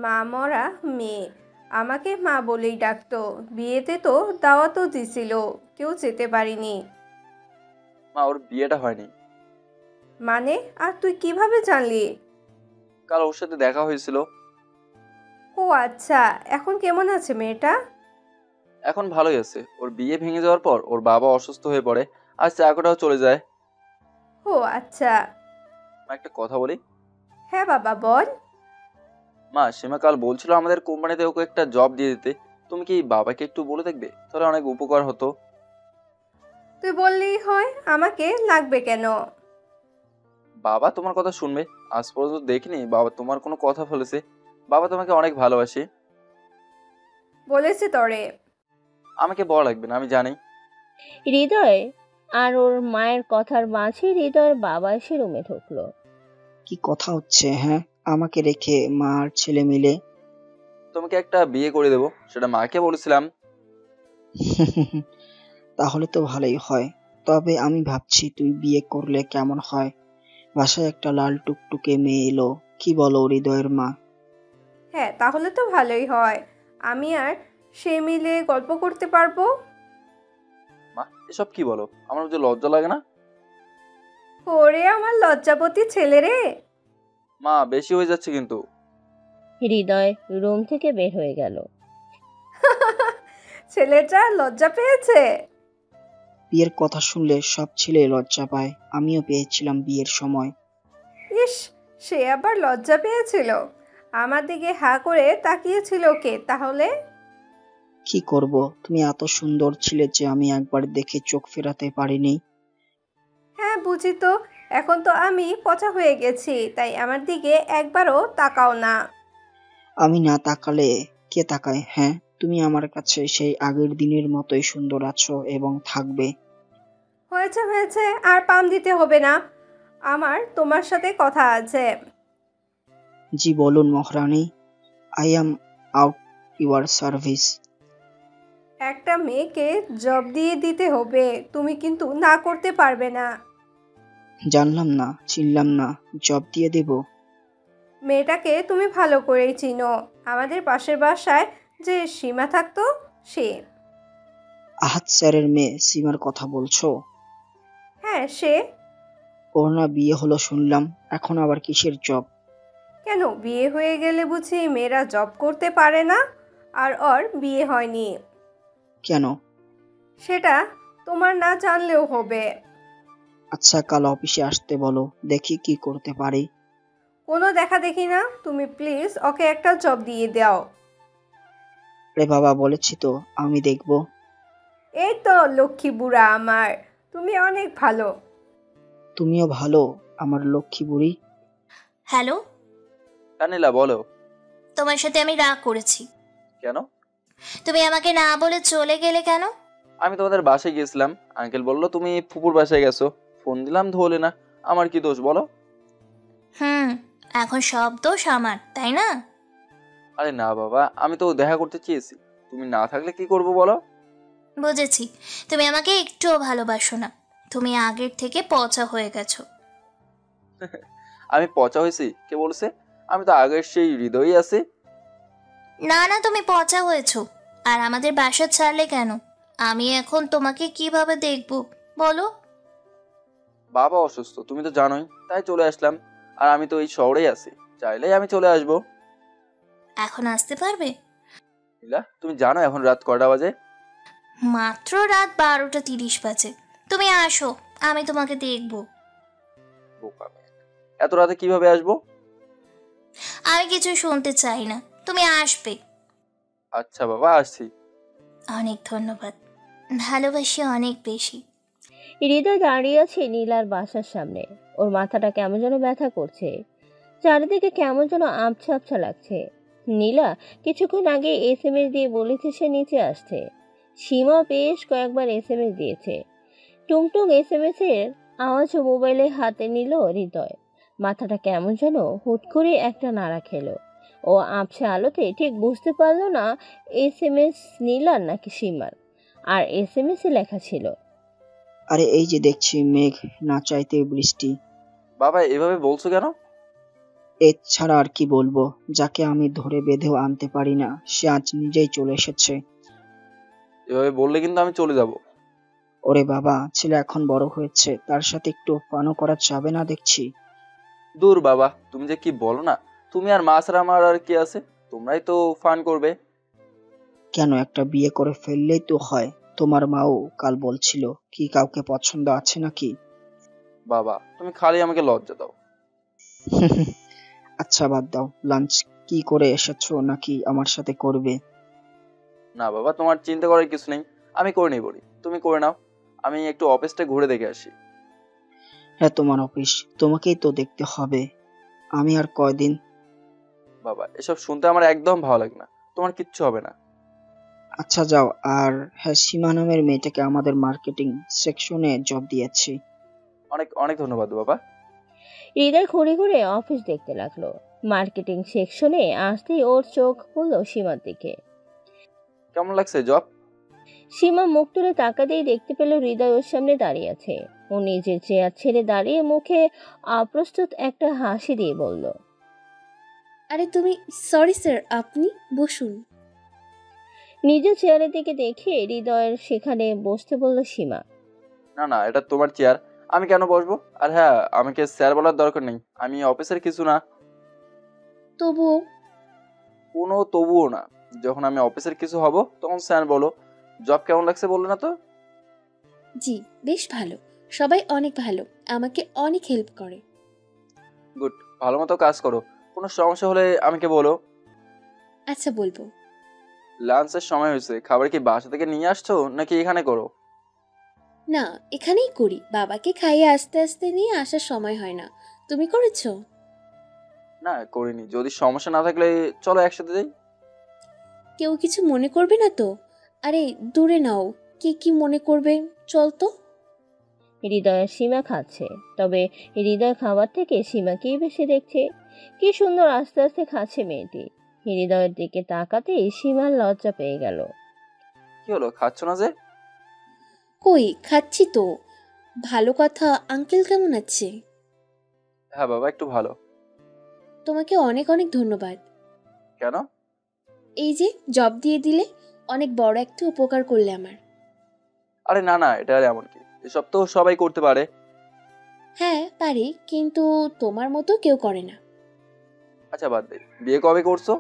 মা মরা মেয়ে, আমাকে মা বলেই ডাকতো। বিয়েতে তো দাওয়াতও দিছিল, কেউ যেতে পারিনি। মা, ওর বিয়েটা হয়নি। মানে? আর তুই কিভাবে জানলি? কাল ওর সাথে দেখা হয়েছিল। ও আচ্ছা, এখন কেমন আছে মেয়েটা? এখন ভালোই আছে। ওর বিয়ে ভেঙে যাওয়ার পর ওর বাবা অসুস্থ হয়ে পড়ে, আর চাকরিটাও চলে যায়। ও আচ্ছা। মা, একটা কথা বলি। হ্যাঁ বাবা, বল। মা, সীমা কাল বলছিল আমাদের কোম্পানিতে ওকে একটা জব দিয়ে দিতে। তুমি কি বাবাকে একটু বলে দেখবে? তাহলে অনেক উপকার হতো। তুই বললেই হয়, আমাকে লাগবে কেন? বাবা তোমার কথা শুনবে। আজ পর্যন্ত দেখিনি বাবা তোমার কোনো কথা বলেছে। বাবা তোমাকে অনেক ভালোবাসে। বলেছে তরে? আমাকে বলা লাগবে না, আমি জানি। হৃদয় আর ওর মায়ের কথার মাঝে হৃদয়ের বাবা এসে রুমে ঢুকলো। কি কথা হচ্ছে? হ্যাঁ, আমাকে রেখে মা আর ছেলে মিলে? তোমাকে একটা বিয়ে করে দেবো, সেটা মাকে বলেছিলাম। তাহলে তো ভালোই হয়। তবে আমি ভাবছি তুই বিয়ে করলে কেমন হয়। বাসায় একটা লাল টুকটুকে মেয়ে এলো, কি বলো হৃদয়ের মা? হ্যাঁ, তাহলে তো ভালোই হয়। আমি আর সে মিলে গল্প করতে পারবো। মা, এসব কি বলো? আমার যে লজ্জা লাগে না? ওরে আমার লজ্জাপতি ছেলে রে। মা, বেশি হয়ে যাচ্ছে কিন্তু। হৃদয় রুম থেকে বের হয়ে গেল। ছেলেটা লজ্জা পেয়েছে। বিয়ের কথা শুনলে সব ছেলে লজ্জা পায়, আমিও পেয়েছিলাম বিয়ের সময়। ইস, সে আবার লজ্জা পেয়েছিল? আমার দিকে হা করে তাকিয়েছিল কে তাহলে? কি করব, তুমি এত সুন্দর ছিলে যে আমি একবার দেখে চোখ ফেরাতে পারিনি। হ্যাঁ বুঝি তো, এখন তো আমি পচা হয়ে গেছি, তাই আমার দিকে একবারও তাকাও না। আমি না তাকালে কে তাকায়? হ্যাঁ, তুমি আমার কাছে সেই আগের দিনের মতোই সুন্দর আছো এবং থাকবে। হয়েছে হয়েছে, আর পাম দিতে হবে না। আমার তোমার সাথে কথা আছে। জি বলুন মহারানী, I am at your service. একটা মেয়েকে জব দিয়ে দিতে হবে, তুমি কিন্তু না করতে পারবে না। জানলাম না, চিনলাম না, জব দিয়ে দেব? মেয়েটাকে তুমি ভালো করেই চিনো। আমাদের পাশের বাসায় যে সীমা থাকতো, সে। আহাত স্যারের মেয়ে সীমার কথা বলছো? হ্যাঁ সে। ওর না বিয়ে হলো শুনলাম, এখন আবার কিসের জব? কেন, বিয়ে হয়ে গেলে বুঝি মেয়েরা জব করতে পারে না? আর ওর বিয়ে হয়নি। কেন? সেটা তোমার না জানলেও হবে। আচ্ছা, কাল অফিসে আসতে বলো, দেখি কি করতে পারি। কোনো দেখা দেখি না, তুমি প্লিজ ওকে একটা জব দিয়ে দাও। রে বাবা, বলেছি তো আমি দেখব। এই তো লক্ষ্মী বুড়া আমার, তুমি অনেক ভালো। তুমিও ভালো আমার লক্ষ্মী বুড়ি। হ্যালো, নীলা বলো। তোমার সাথে আমি রাগ করেছি। কেন? তুমি আমাকে না বলে চলে গেলে কেন? আমি তোমাদের বাসায় গিয়েছিলাম, আঙ্কেল বললো তুমি ফুপুর বাসায় গেছো, ফোন দিলাম ধরলে না, আমার কি দোষ বলো? এখন সব দোষ আমার, তাই না? আরে না বাবা, আমি তো দেখা করতে চেয়েছি, তুমি না থাকলে কি করব বলো? বুঝেছি, তুমি আমাকে একটুও ভালোবাসো না, তুমি আগের থেকে পচা হয়ে গেছো। আমি পচা হয়েছি? কে বলছে? আমি তো আগের সেই হৃদয়ই আছি। না না, তুমি পচা হয়েছো। আর আমাদের বাসা ছাড়লে কেন? আমি এখন তোমাকে কিভাবে দেখবো বলো? বাবা অসুস্থ, তুমি তো জানোই, তাই চলে আসলাম। আর আমি তো এই শহরেই আছি, চাইলেই আমি চলে আসবো। এখন আসতে পারবে? নীলা, তুমি জানো এখন রাত কয়টা বাজে? মাত্র রাত 12:30 বাজে। তুমি আসো, আমি তোমাকে দেখবো। বোকা মেয়ে, এত রাতে কিভাবে আসবো? আমি কিছু শুনতে চাই না, তুমি আসবে। আচ্ছা বাবা, আসছি। অনেক ধন্যবাদ, ভালোবাসি অনেক বেশি। হৃদয় দাঁড়িয়ে আছে নীলার বাসার সামনে। ওর মাথাটা কেমন যেন ব্যথা করছে, চারিদিকে কেমন যেন আবছা আবছা লাগছে। নীলা কিছুক্ষণ আগে SMS দিয়ে বলেছে সে নিচে আসছে। সীমা বেশ কয়েকবার SMS দিয়েছে। টুংটুং SMS এর আওয়াজও মোবাইলে হাতে নিল হৃদয়। মাথাটা কেমন যেন হুট করে একটা নাড়া খেলো। ও আবছা আলোতে ঠিক বুঝতে পারলো না SMS নীলার নাকি সীমার। আর SMS এ লেখা ছিল, আরে এই যে দেখছি মেঘ না চাইতে বৃষ্টি। বাবা এভাবে বলছো কেন? এছাড়া আর কি বলবো, যাকে আমি ধরে বেঁধেও আনতে পারি না সে আজ নিজেই চলে এসেছে। এভাবে বললে কিন্তু আমি চলে যাব। ওরে বাবা, ছেলে এখন বড় হয়েছে, তার সাথে একটু ফানও করা যাবে না দেখছি। দূর বাবা, তুমি যে কি বলো না, তুমি আর মা ছাড়া আমার আর কি আছে? তোমরাই তো ফান করবে। কেন, একটা বিয়ে করে ফেললেই তো হয়। তোমার মাও কাল বলছিল, কি কাউকে পছন্দ আছে নাকি? বাবা তুমি খালি আমাকে লজ্জা দাও। আচ্ছা বাদ দাও, লাঞ্চ কি করে এসেছো নাকি আমার সাথে করবে? না বাবা, তোমার চিন্তা করার কিছু নেই, আমি করে নেই বলি, তুমি করে নাও। আমি একটু অফিসটা ঘুরে দেখে আসি। হ্যাঁ, তোমার অফিস তোমাকেই তো দেখতে হবে, আমি আর কয়দিন। বাবা এসব শুনতে আমার একদম ভালো লাগে না, তোমার কিচ্ছু হবে না। আচ্ছা যাও। আর হ্যাঁ, সীমা নামের মেয়েটাকে আমাদের মার্কেটিং সেকশনে জব দিয়েছি। অনেক অনেক ধন্যবাদ বাবা। হৃদয় ঘুরে ঘুরে অফিস দেখতে লাগলো। মার্কেটিং সেকশনে আসতেই ওর চোখ পড়লো সীমার দিকে। কেমন লাগছে জব? সীমা মুখ তুলে তাকাতেই দেখতে পেল হৃদয় ওর সামনে দাঁড়িয়ে আছে। ও নিজের চেয়ার ছেড়ে দাঁড়িয়ে মুখে অপ্রস্তুত একটা হাসি দিয়ে বলল, আরে তুমি, সরি স্যার, আপনি বসুন। নিজের চেয়ারের দিকে দেখে হৃদয়ের সেখানে বসতে বলল সীমা। না না, এটা তোমার চেয়ার, আমি কেন বসবো? আর হ্যাঁ, আমাকে স্যার বলার দরকার নেই, আমি অফিসের কিছু না। তবুও। কোনো তবুও না, যখন আমি অফিসের কিছু হব তখন স্যার বলো। জব কেমন লাগছে বললো না তো? জি, বেশ ভালো, সবাই অনেক ভালো, আমাকে অনেক হেল্প করে। গুড, ভালো মতো কাজ করো, কোনো সমস্যা হলে আমাকে বলো। আচ্ছা বলবো। লাঞ্চের সময় হয়েছে, খাবার কি বাসা থেকে নিয়ে আসছো নাকি এখানে করো? না, এখানেই করি, বাবাকে খাইয়ে আস্তে আস্তে নিয়ে আসার সময় হয় না। তুমি করেছো? না করিনি, যদি সমস্যা না থাকলে চলো একসাথে যাই। কেউ কিছু মনে করবে না তো? আরে দূরে নাও, কে কি মনে করবে, চল তো। হৃদয়ের সীমা খাচ্ছে, তবে হৃদয় খাবার থেকে সীমাকেই বেশি দেখছে। কি সুন্দর আস্তে আস্তে খাচ্ছে মেয়েটি। হৃদয়ের দিকে তাকাতেই সীমার লজ্জা পেয়ে গেল। কি হলো, খাচ্ছ না যে? কই, খাচ্ছি তো। ভালো কথা, আঙ্কেল কেমন আছে? হ্যাঁ বাবা, একটু ভালো। তোমাকে অনেক অনেক ধন্যবাদ। কেন? এই যে জব দিয়ে দিলে, অনেক বড় একটা উপকার করলে আমার। আরে না না, এটা আর এমন কি, এসব তো সবাই করতে পারে। হ্যাঁ পারি, কিন্তু তোমার মতো কেউ করে না। আচ্ছা বাদ দে, বিয়ে কবে করছো?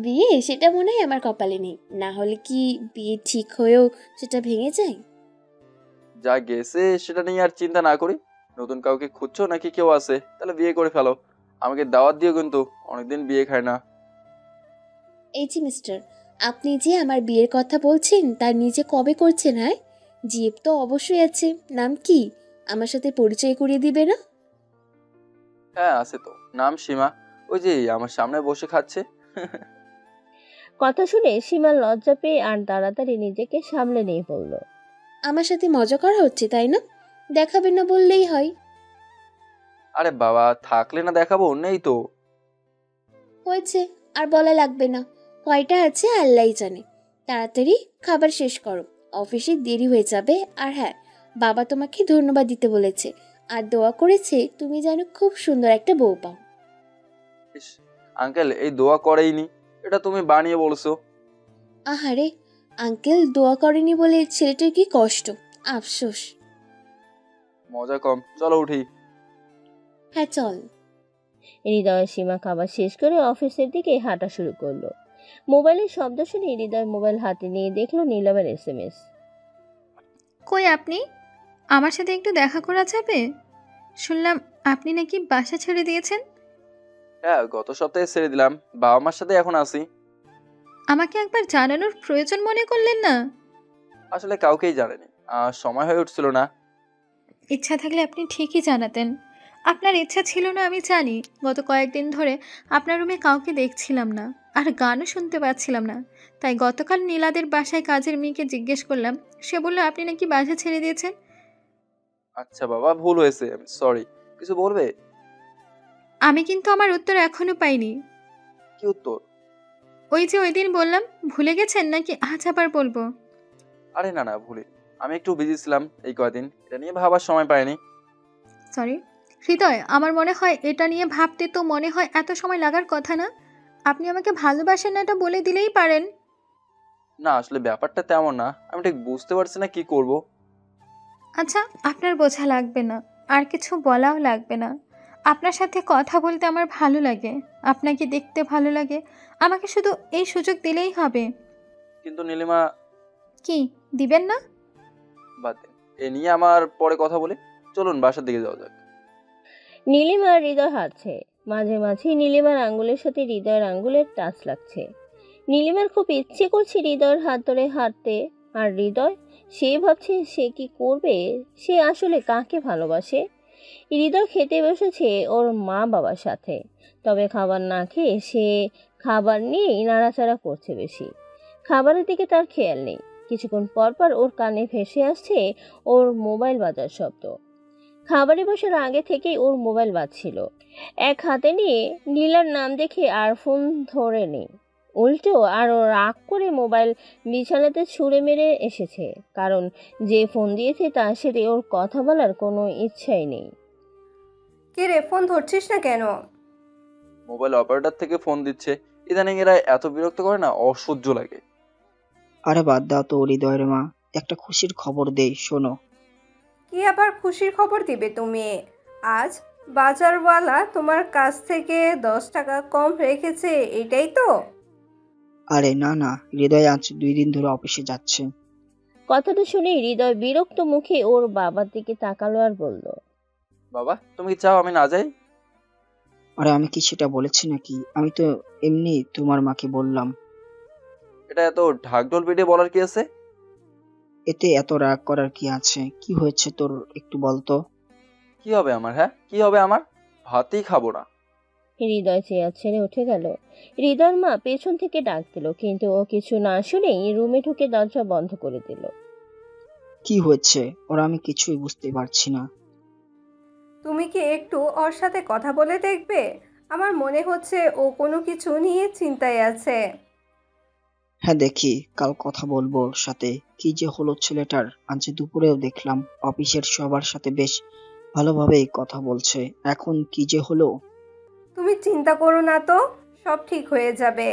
বিয়ে সেটা মনে হয় আমার কপালে নেই, না হলে কি বিয়ে ঠিক হয়েও সেটা ভেঙে যায়? যা গেছে সেটা নিয়ে আর চিন্তা না করি। নতুন কাউকে খুঁজছো নাকি কেউ আছে? তাহলে বিয়ে করে ফেলো। আমাকে দাওয়াত দিও কিন্তু, অনেকদিন বিয়ে খায় না। এই যে মিস্টার, আপনি যে আমার বিয়ের কথা বলছেন তার নিজে কবে করছেন? হ্যাঁ, জিএফ তো অবশ্যই আছে। নাম কি? আমার সাথে পরিচয় করিয়ে দিবে না? হ্যাঁ আছে তো, নাম সীমা। ওই যে আমার সামনে বসে খাচ্ছে। কথা শুনে সীমা লজ্জা পেয়ে আর তাড়াতাড়ি নিজেকে সামলে নিয়ে পড়ল। আমার সাথে মজা করা হচ্ছে তাই না? দেখাবেন না বললেই হয়। আরে বাবা, থাকলে না দেখাবো, নেই তো। হয়েছে, আর বলা লাগবে না। কয়টা আছে আল্লাহই জানে। তাড়াতাড়ি খাবার শেষ করো, অফিসে দেরি হয়ে যাবে। আর হ্যাঁ, বাবা তোমাকে ধন্যবাদ দিতে বলেছে আর দোয়া করেছে তুমি যেন খুব সুন্দর একটা বউ পাও। ইস, আঙ্কেল এই দোয়া করেইনি, এটা তুমি বানিয়ে বলছো। আহারে, আঙ্কেল দোয়া করেনি বলে ছেলেটার কি কষ্ট, আফসোস। মজা কম, চলো উঠি। হ্যাঁ চল। হৃদয় সীমা খাবার শেষ করে অফিসের দিকে হাঁটা শুরু করলো। মোবাইলের শব্দ শুনে হৃদয় মোবাইল হাতে নিয়ে দেখলো নীলামের SMS। কই আপনি? আমার সাথে একটু দেখা করা যাবে? শুনলাম আপনি নাকি বাসা ছেড়ে দিয়েছেন। হ্যাঁ, গত সপ্তাহে ছেড়ে দিলাম, বাবা মার সাথে এখন আছি। আমাকে একবার জানানোর প্রয়োজন মনে করলেন না? আসলে কাউকেই জানেনি, সময় হয়ে উঠছিল না। ইচ্ছা থাকলে আপনি ঠিকই জানাতেন। আপনার ইচ্ছা ছিল না আমি জানি। গত কয়েকদিন ধরে আপনার রুমে কাউকে দেখছিলাম না, আর গানও শুনতে পাচ্ছিলাম না। তাই গতকাল নীলাদের বাসায় কাজের মেয়েকে জিজ্ঞেস করলাম, সে বলল আপনি নাকি বাসা ছেড়ে দিয়েছেন। আচ্ছা বাবা, ভুল হয়েছে, সরি। কিছু বলবে? আমি কিন্তু আমার উত্তর এখনো পাইনি। কি উত্তর? ওই যে ওই দিন বললাম, ভুলে গেছেন নাকি আজ আবার বলবো? আরে না না, ভুলি। আমি একটু বিজি ছিলাম এই কয়দিন, এটা নিয়ে ভাবার সময় পাইনি। সরি হৃদয়, আমার মনে হয় এটা নিয়ে ভাবতে তো মনে হয় এত সময় লাগার কথা না। আপনি আমাকে ভালোবাসেন না, এটা বলে দিলেই পারেন। না আসলে ব্যাপারটা তেমন না, আমি ঠিক বুঝতে পারছি না কি করব। আচ্ছা, আপনার বোঝা লাগবে না, আর কিছু বলাও লাগবে না। আপনার সাথে কথা বলতে আমার ভালো লাগে, আপনাকে দেখতে ভালো লাগে। আমাকে শুধু এই সুযোগ দিলেই হবে। কিন্তু নীলিমা। কি দিবেন না? বাদ দিন, এ নিয়ে আমার পরে কথা বলি। চলুন বাসার দিকে যাওয়া যাক। নীলিমার হৃদয় হাঁটছে। মাঝে মাঝে নীলিমার আঙ্গুলের সাথে হৃদয়ের আঙ্গুলের টাচ লাগছে। নীলিমার খুব ইচ্ছে করছে হৃদয়ের হাত ধরে হাঁটতে। আর হৃদয়, সে ভাবছে সে কি করবে, সে আসলে কাকে ভালোবাসে। হৃদয় খেতে বসেছে ওর মা বাবার সাথে, তবে খাবার না খেয়ে সে খাবার নিয়েই নাড়াচাড়া করছে বেশি। খাবারের দিকে তার খেয়াল নেই। কিছুক্ষণ পর পর ওর কানে ভেসে আসছে ওর মোবাইল বাজার শব্দ। খাবারে বসার আগে থেকেই ওর মোবাইল বাজছিল। এক হাতে নিয়ে নীলার নাম দেখে আর ফোন ধরেনি, উল্টো আরো রাগ করে মোবাইল বিছানাতে ছুঁড়ে মেরে এসেছে। কারণ যে ফোন দিয়েছে তার সাথে ওর কথা বলার কোনো ইচ্ছাই নেই। কে রে, ফোন ধরছিস না কেন? মোবাইল অপারেটর থেকে ফোন দিচ্ছে। ইদানিং এরা এত বিরক্ত করে না, অসহ্য লাগে। আরে বাদ দাও তো হৃদয়ের মা, একটা খুশির খবর দেই, শোনো। কি আবার খুশির খবর দিবে তুমি? আজ বাজারওয়ালা তোমার কাছ থেকে 10 টাকা কম রেখেছে, এটাই তো? আরে না না, হৃদয় আজ 2 দিন ধরে অফিসে যাচ্ছে। কথাটা শুনে হৃদয় বিরক্ত মুখে ওর বাবার দিকে তাকালো আর বলল, বাবা তুমি কি চাও আমি না যাই? আরে আমি কি সেটা বলেছি নাকি? আমি তো এমনি তোমার মাকে বললাম। এটা এত ঢাকঢোল পিটিয়ে বলার কি আছে? এতে এত রাগ করার কি আছে? কি হয়েছে তোর একটু বলতো। কি হবে আমার? হ্যাঁ কি হবে আমার? ভাতই খাবো না। হৃদয় চেয়ার ছেড়ে উঠে গেল। হৃদয়ের মা পেছন থেকে ডাক দিল, কিন্তু ও কিছু না শুনেই রুমে ঢুকে দরজা বন্ধ করে দিল। কি হয়েছে ওরা? আমি কিছুই বুঝতে পারছি না। তুমি কি একটু ওর সাথে কথা বলে দেখবে? আমার মনে হচ্ছে ও কোনো কিছু নিয়ে চিন্তায় আছে। হ্যাঁ দেখি, কাল কথা বলবো ওর সাথে। কি যে হলো ছেলেটার, আজ দুপুরেও দেখলাম অফিসের সবার সাথে বেশ ভালোভাবেই কথা বলছে, এখন কি যে হলো। তুমি চিন্তা করো না তো, সব ঠিক হয়ে যাবে।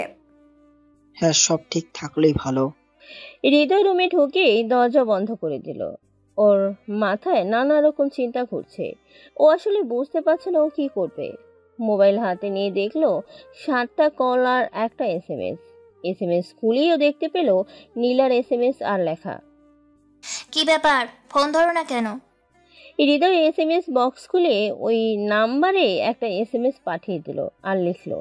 হ্যাঁ, সব ঠিক থাকলেই ভালো। হৃদয় রুমে ঢুকেই দরজা বন্ধ করে দিল। ওর মাথায় নানা রকম চিন্তা ঘুরছে। ও আসলে বুঝতে পারছে না ও কি করবে। মোবাইল হাতে নিয়ে দেখলো 7টা কল আর একটা এসএমএস খুলেও দেখতে পেল নীলার এসএমএস আর লেখা। কি ব্যাপার, ফোন ধরো না কেন? হৃদয় এসএমএস বক্স খুলে ওই নাম্বারে একটা এসএমএস পাঠিয়ে দিল আর লিখলো,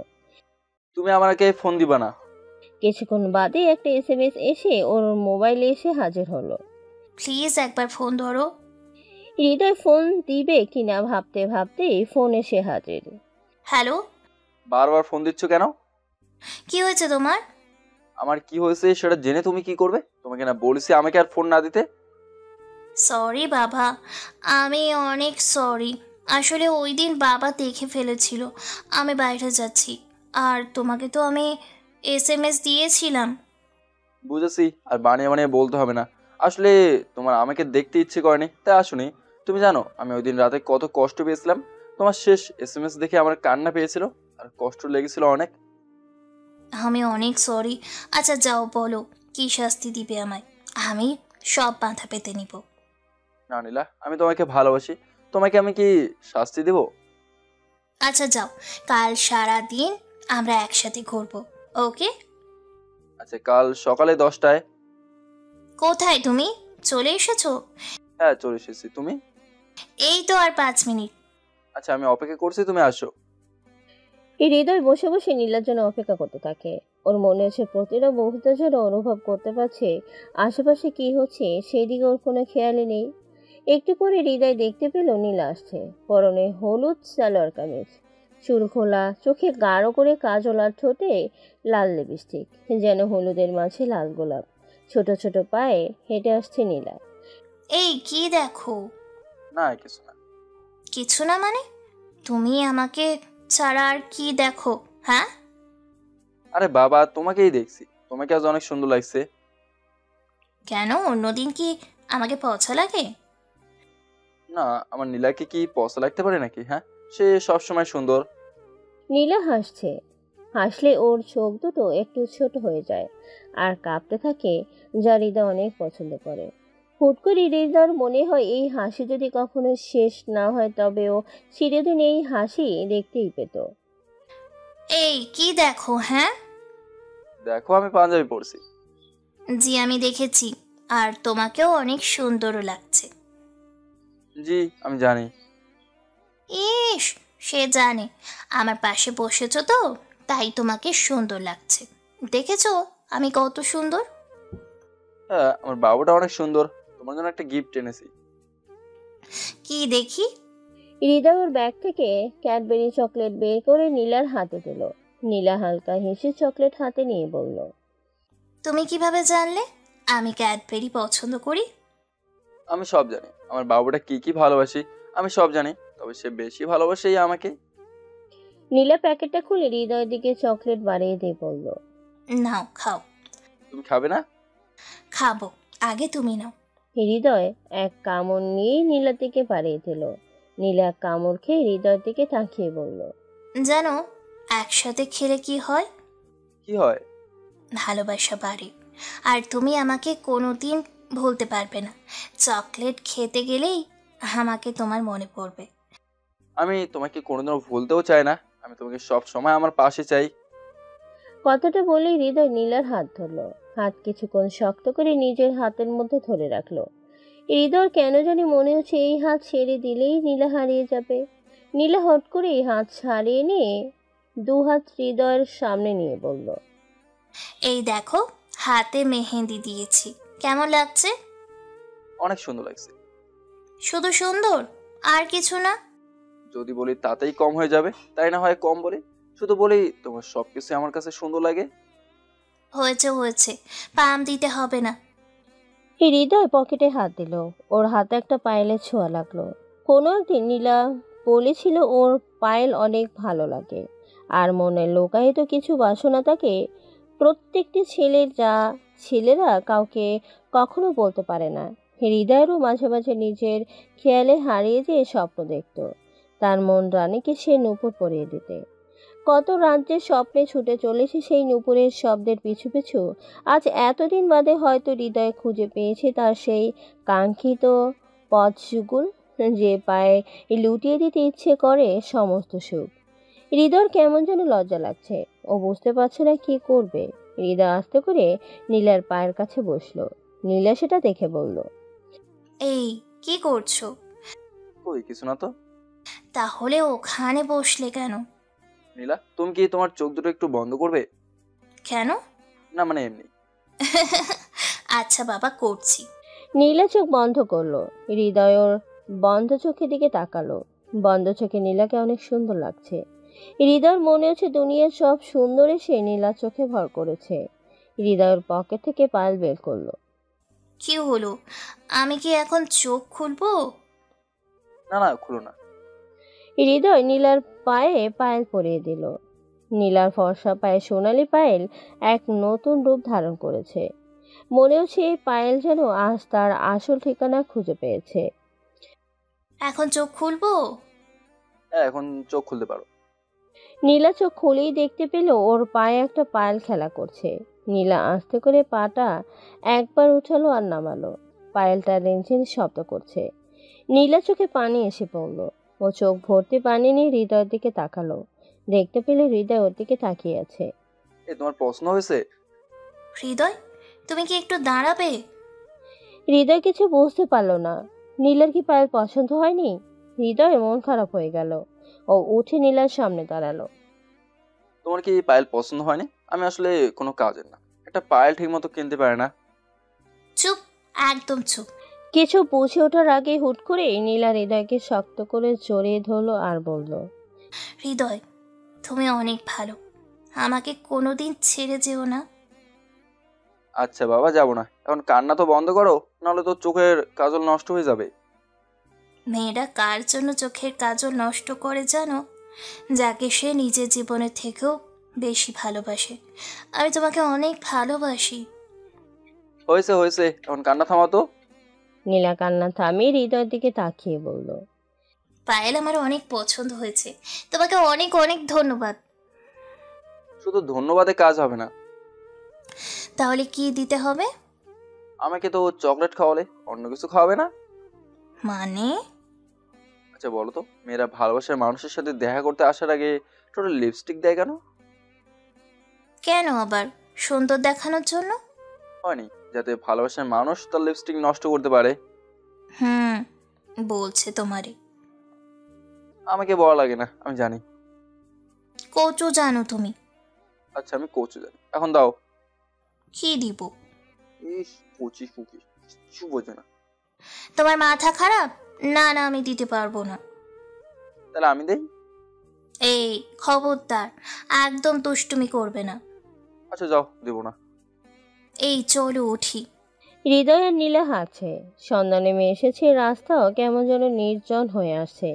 তুমি আমাকে ফোন দিবা না। কিছুক্ষণ বাদে একটা এসএমএস এসে ওর মোবাইলে এসে হাজির হলো। প্লিজ একবার ফোন ধরো। হৃদয় ফোন দিবে কিনা ভাবতে ভাবতে ফোন এসে হাজির। হ্যালো, বারবার ফোন দিচ্ছ কেন? কি হয়েছে তোমার? আমার কি হয়েছে সেটা জেনে তুমি কি করবে? তোমাকে না বলেছি আমাকে আর ফোন না দিতে। সরি বাবা, আমি অনেক সরি। আসলে ওই দিন বাবা দেখে ফেলেছিল আমি বাইরে যাচ্ছি, আর তোমাকে তো আমি এসএমএস দিয়েছিলাম। বুঝেছি, আর বানিয়ে বানিয়ে বলতে হবে না। আসলে তোমার আমাকে দেখতে ইচ্ছে করেনি তাই আসুনি। তুমি জানো আমি ওই দিন রাতে কত কষ্ট পেয়েছিলাম। তোমার শেষ এসএমএস দেখে আমার কান্না পেয়েছিল আর কষ্ট লেগেছিল অনেক। আমি অনেক সরি। আচ্ছা যাও, বলো কি শাস্তি দিবে আমায়, আমি সব বাধা পেতে নিব। না নীলা, আমি তোমাকে ভালোবাসি, তোমাকে আমি কি শাস্তি দেব? আচ্ছা যাও, কাল সারা দিন আমরা একসাথে ঘুরবো, ওকে? আচ্ছা, কাল সকালে 10টায়। কোথায় তুমি? চলে এসেছো? হ্যাঁ, চলে এসেছি। তুমি? এই তো আর 5 মিনিট। আচ্ছা, আমি অপেক্ষা করছি, তুমি আসো। হৃদয় বসে বসে নীলার জন্য অপেক্ষা করতে থাকে। ওর মনে হচ্ছে প্রতিটা মুহূর্তে যেন অনুভব করতে পারছে আশেপাশে কি হচ্ছে, সেই দিকে ওর কোনো খেয়ালই নেই। একটু পরে হৃদয় দেখতে পেল নীলা আসছে। পরনে হলুদ সালোয়ার কামিজ, চুল খোলা, চোখে গাঢ় করে কাজল আর ঠোঁটে লাল লিপস্টিক, যেন হলুদের মাঝে লাল গোলাপ। ছোট ছোট পায়ে হেঁটে আসছে নীলা। এই কি দেখো? না কিছু না। কিছু না মানে? তুমি আমাকে ছাড়া আর কি দেখো? হ্যাঁ? আরে বাবা, তোমাকেই দেখছি, তোমাকে আজ অনেক সুন্দর লাগছে। কেন, অন্যদিন কি আমাকে পছা লাগে? না, আমার নীলাকে কি পছন্দ লাগতে পারে নাকি? হ্যাঁ, সে সব সময় সুন্দর। নীলা হাসছে। হাসলে ওর চোখ দুটো একটু ছোট হয়ে যায় আর কাঁপতে থাকে, যা হৃদয় অনেক পছন্দ করে। হুট করে হৃদয়ের মনে হয় এই হাসি যদি কখনো শেষ না হয় তবে ও চিরদিন এই হাসি দেখতেই পেত। এই কি দেখো? হ্যাঁ দেখো, আমি পাঞ্জাবি পরছি। জি আমি দেখেছি, আর তোমাকেও অনেক সুন্দরও লাগছে। জি আমি জানি। ইস, সে জানে, আমার পাশে বসেছো তো তাই তোমাকে সুন্দর লাগছে। দেখেছো আমি কত সুন্দর? হ্যাঁ, আমার বাবুটা অনেক সুন্দর, তোমার জন্য একটা গিফট এনেছি। কি দেখি? হৃদয় ওর ব্যাগ থেকে ক্যাডবেরি চকলেট বের করে নীলার হাতে দিল। নীলা হালকা হেসে চকলেট হাতে নিয়ে বলল, তুমি কিভাবে জানলে আমি ক্যাডবেরি পছন্দ করি? আমি সব জানি, আমার বাবুটা কি কি ভালোবাসি আমি সব জানি, তবে সে বেশি ভালোবাসে আমাকে। নীলা প্যাকেটটা খুলে হৃদয়ের দিকে চকলেট বাড়িয়ে দিয়ে বলল, নাও খাও। তুমি খাবে না? খাবো, আগে তুমি নাও। হৃদয় এক কামড় নিয়ে নীলার দিকে বাড়িয়ে দিল। নীলা কামড় খেয়ে হৃদয়ের দিকে তাকিয়ে বলল, জানো একসাথে খেলে কি হয়? কি হয়? ভালোবাসা বাড়ে, আর তুমি আমাকে কোনোদিন ভুলতে পারবে না। চকলেট খেতে গেলেই আমাকে তোমার মনে পড়বে। আমি তোমাকে কোনোদিনও ভুলতেও চাই না, আমি তোমাকে সব সময় আমার পাশে চাই। কথাটা বলেই হৃদয় নীলার হাত ধরলো। হাত কিছুক্ষণ শক্ত করে নিজের হাতের মধ্যে ধরে রাখলো। হৃদয় কেন জানি মনে হচ্ছে এই হাত ছেড়ে দিলেই নীলা হারিয়ে যাবে। নীলা হট করে এই হাত ছাড়িয়ে নিয়ে দু হাত হৃদয়ের সামনে নিয়ে বলল, এই দেখো হাতে মেহেন্দি দিয়েছি, কেমন লাগছে? অনেক সুন্দর লাগছে। শুধু সুন্দর, আর কিছু না? যদি বলি তাতেই কম হয়ে যাবে, তাই না হয় কম বলি। শুধু বলি তোমার সবকিছু আমার কাছে সুন্দর লাগে। হয়েছে হয়েছে, পাম দিতে হবে না। হৃদয় পকেটে হাত দিল। ওর হাতে একটা পায়েলের ছোঁয়া লাগলো। কোনো একদিন নীলা বলেছিল ওর পায়েল অনেক ভালো লাগে, আর মনে লোকায়িত কিছু বাসনা থাকে প্রত্যেকটি ছেলের, যা ছেলেরা কাউকে কখনো বলতে পারে না। হৃদয়েরও মাঝে মাঝে নিজের খেয়ালে হারিয়ে যেয়ে স্বপ্ন দেখত তার মন রানীকে সে নূপুর পরিয়ে দিতে। কত রাজ্যের স্বপ্নে ছুটে চলেছে সেই নূপুরের শব্দের পিছু পিছু। আজ এতদিন বাদে হয়তো হৃদয় খুঁজে পেয়েছে তার সেই কাঙ্ক্ষিত পথযুগল, যে পায়ে লুটিয়ে দিতে ইচ্ছে করে সমস্ত সুখ। হৃদয়ের কেমন যেন লজ্জা লাগছে, ও বুঝতে পারছে না কি করবে। হৃদয় আস্তে করে নীলার পায়ের কাছে বসলো। নীলা সেটা দেখে বলল, এই কি করছো? কই কিছু না তো। তাহলে ওখানে বসলে কেন? নীলা, তুমি কি তোমার চোখ দুটো একটু বন্ধ করবে? কেন? না মানে এমনি। আচ্ছা বাবা, করছি। নীলা চোখ বন্ধ করলো। হৃদয় ওর বন্ধ চোখের দিকে তাকালো। বন্ধ চোখে নীলাকে অনেক সুন্দর লাগছে। হৃদয়ের মনে হচ্ছে দুনিয়ার সব সুন্দর এসে নীলা চোখে ভর করেছে। হৃদয়ের পকেট থেকে পায়েল বের করলো। কি হলো? আমি কি এখন চোখ খুলবো? না না, খুলো না। হৃদয় নীলার পায়ে পায়েল পরিয়ে দিল। নীলার ফর্সা পায়ে সোনালি পায়েল এক নতুন রূপ ধারণ করেছে। মনে হচ্ছে এই পায়েল যেন আজ তার আসল ঠিকানা খুঁজে পেয়েছে। এখন চোখ খুলবো? হ্যাঁ, এখন চোখ খুলতে পারো। নীলা চোখ খুলেই দেখতে পেল ওর পায়ে একটা পায়েল খেলা করছে। নীলা আস্তে করে পাটা একবার উঠালো আর নামালো। পায়েলটা রিনঝিন শব্দ করছে। নীলা চোখে পানি এসে পড়ল। ও চোখ ভর্তি পানি নিয়ে হৃদয়ের দিকে তাকালো। দেখতে পেলে হৃদয় ওর দিকে তাকিয়ে আছে। তোমার পছন্দ হয়েছে? হৃদয়, তুমি কি একটু দাঁড়াবে? হৃদয় কিছু বুঝতে পারলো না। নীলার কি পায়েল পছন্দ হয়নি? হৃদয় মন খারাপ হয়ে গেল। ও উঠে নীলার সামনে দাঁড়ালো। তোমার কি পায়েল পছন্দ হয়নি? আমি আসলে কোনো কাজের না, একটা পায়েল ঠিক মতো কিনতে পারে না। চুপ, একদম চুপ। কিছু বুঝে ওঠার আগে হুট করে নীলা হৃদয়কে শক্ত করে জড়িয়ে ধরলো আর বলল, হৃদয়, তুমি অনেক ভালো, আমাকে কোনোদিন ছেড়ে যেও না। আচ্ছা বাবা, যাবো না। এখন কান্না তো বন্ধ করো, নাহলে তো চোখের কাজল নষ্ট হয়ে যাবে। মেয়েরা কার জন্য চোখের কাজল নষ্ট করে জানো? যাকে সে নিজের জীবনের থেকেও বেশি ভালোবাসে। আমি তোমাকে অনেক ভালোবাসি। হয়েছে হয়েছে, এখন কান্না থামাতো। নীলা কান্না থামিয়ে হৃদয়ের দিকে তাকিয়ে বলল, পায়েল আমার অনেক পছন্দ হয়েছে, তোমাকে অনেক অনেক ধন্যবাদ। শুধু ধন্যবাদে কাজ হবে না। তাহলে কি দিতে হবে? আমাকে তো চকলেট খাওয়ালে, অন্য কিছু খাওয়াবে না? মানে? আচ্ছা বলো তো, মেয়েরা ভালোবাসার মানুষের সাথে দেখা করতে আসার আগে টোটাল লিপস্টিক দেয় কেন? কেন আবার? সুন্দর দেখানোর জন্য? হয়নি, যাতে ভালোবাসার মানুষ তার লিপস্টিক নষ্ট করতে পারে। বলছে তোমারে। আমাকে বলা লাগে না, আমি জানি। কচু জানো তুমি? আচ্ছা আমি কচু জানি, এখন দাও। কি দিব? ইস, কচি ফুকি, কিছু বোঝে না। তোমার মাথা খারাপ? না না, আমি দিতে পারবো না। তাহলে আমি দেই? এই খবরদার, একদম দুষ্টুমি করবে না। আচ্ছা যাও, দেবো না। এই চলো উঠি। হৃদয় আর নীলা হাঁটছে। সন্ধ্যা নেমে এসেছে। রাস্তাও কেমন যেন নির্জন হয়ে আসছে।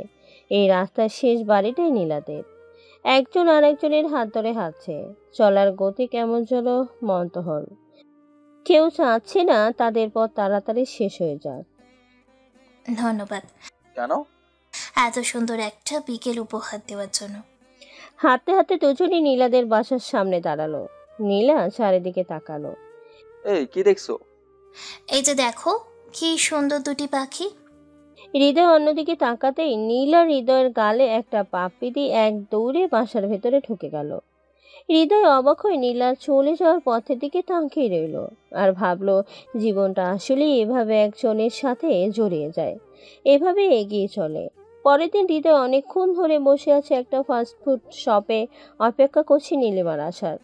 এই রাস্তার শেষ বাড়িটাই নীলাদের। একজন আর একজনের হাত ধরে হাঁটছে। চলার গতি কেমন যেন মন্তহল। কেউ চাচ্ছে না তাদের পথ তাড়াতাড়ি শেষ হয়ে যাক। ধন্যবাদ। কেন? এত সুন্দর একটা বিকেল উপহার দেওয়ার জন্য। হাঁটতে হাঁটতে দুজনই নীলাদের বাসার সামনে দাঁড়ালো। নীলা চারিদিকে তাকালো। এই কি দেখছো? এই যে দেখো, কি সুন্দর দুটি পাখি। হৃদয় অন্যদিকে তাকাতেই নীলা হৃদয়ের গালে একটা পাপ্পি দিয়ে এক দৌড়ে বাসার ভেতরে ঢুকে গেল। হৃদয় অবাক হয়ে নীলা চলে যাওয়ার পথের দিকে তাকিয়ে রইল আর ভাবলো, জীবনটা আসলে এভাবে একজনের সাথে জড়িয়ে যায়, এভাবে এগিয়ে চলে। পরের দিন হৃদয় অনেকক্ষণ ধরে বসে আছে একটা ফাস্টফুড শপে, অপেক্ষা করছে নীলিমার আসার।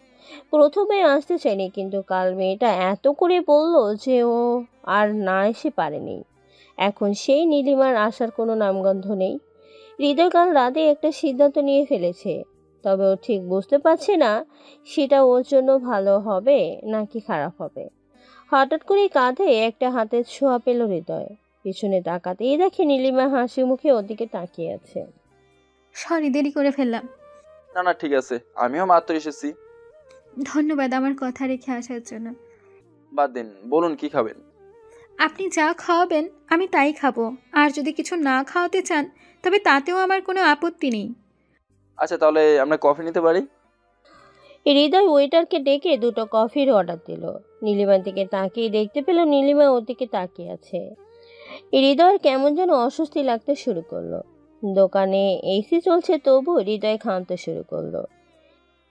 প্রথমে আসতে চাইনি, কিন্তু কাল মেয়েটা এত করে বলল যে ও আর না এসে পারেনি। এখন সেই নীলিমার আসার কোনো নামগন্ধ নেই। হৃদয় কাল রাতে একটা সিদ্ধান্ত নিয়ে ফেলেছে, তবে ও ঠিক বুঝতে পারছে না সেটা ওর জন্য ভালো হবে নাকি খারাপ হবে। হঠাৎ করে কাঁধে একটা হাতের ছোঁয়া পেল হৃদয়। পিছনে তাকাতেই দেখে নীলিমা হাসি মুখে ওদিকে তাকিয়ে আছে। সরি, দেরি করে ফেললাম। না না ঠিক আছে, আমিও মাত্র এসেছি। ধন্যবাদ আমার কথা রেখে আসার জন্য। বাদ দিন, বলুন কি খাবেন? আপনি যা খাওয়াবেন আমি তাই খাবো, আর যদি কিছু না খাওয়াতে চান তবে তাতেও আমার কোনো আপত্তি নেই। আচ্ছা তাহলে আমরা কফি নিতে পারি? হৃদয় ওয়েটারকে ডেকে দুটো কফির অর্ডার দিল। নীলিমার দিকে তাকিয়ে দেখতে পেল নীলিমা ওর দিকে তাকিয়ে আছে। হৃদয়ের কেমন যেন অস্বস্তি লাগতে শুরু করলো। দোকানে এসি চলছে, তবু হৃদয় ঘামতে শুরু করলো।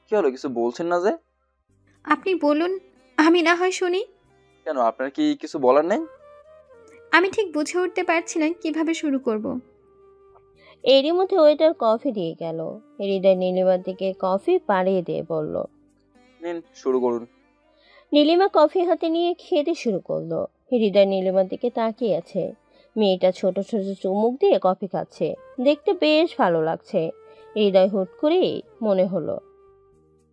কি হলো, কিছু বলছেন না যে? আপনি বলুন, আমি না হয় শুনি। কেন, আপনার কি কিছু বলার নেই? আমি ঠিক বুঝে উঠতে পারছি না কিভাবে শুরু করব। এরই মধ্যে ওয়েটার কফি দিয়ে গেল। হৃদয় নীলিমার দিকে কফি বাড়িয়ে দিয়ে বলল, নিন, শুরু করুন। নীলিমা কফি হাতে নিয়ে খেতে শুরু করলো। হৃদয় নীলিমার দিকে তাকিয়ে আছে। মেয়েটা ছোট ছোট চুমুক দিয়ে কফি খাচ্ছে, দেখতে বেশ ভালো লাগছে। হৃদয় হুট করেই মনে হলো,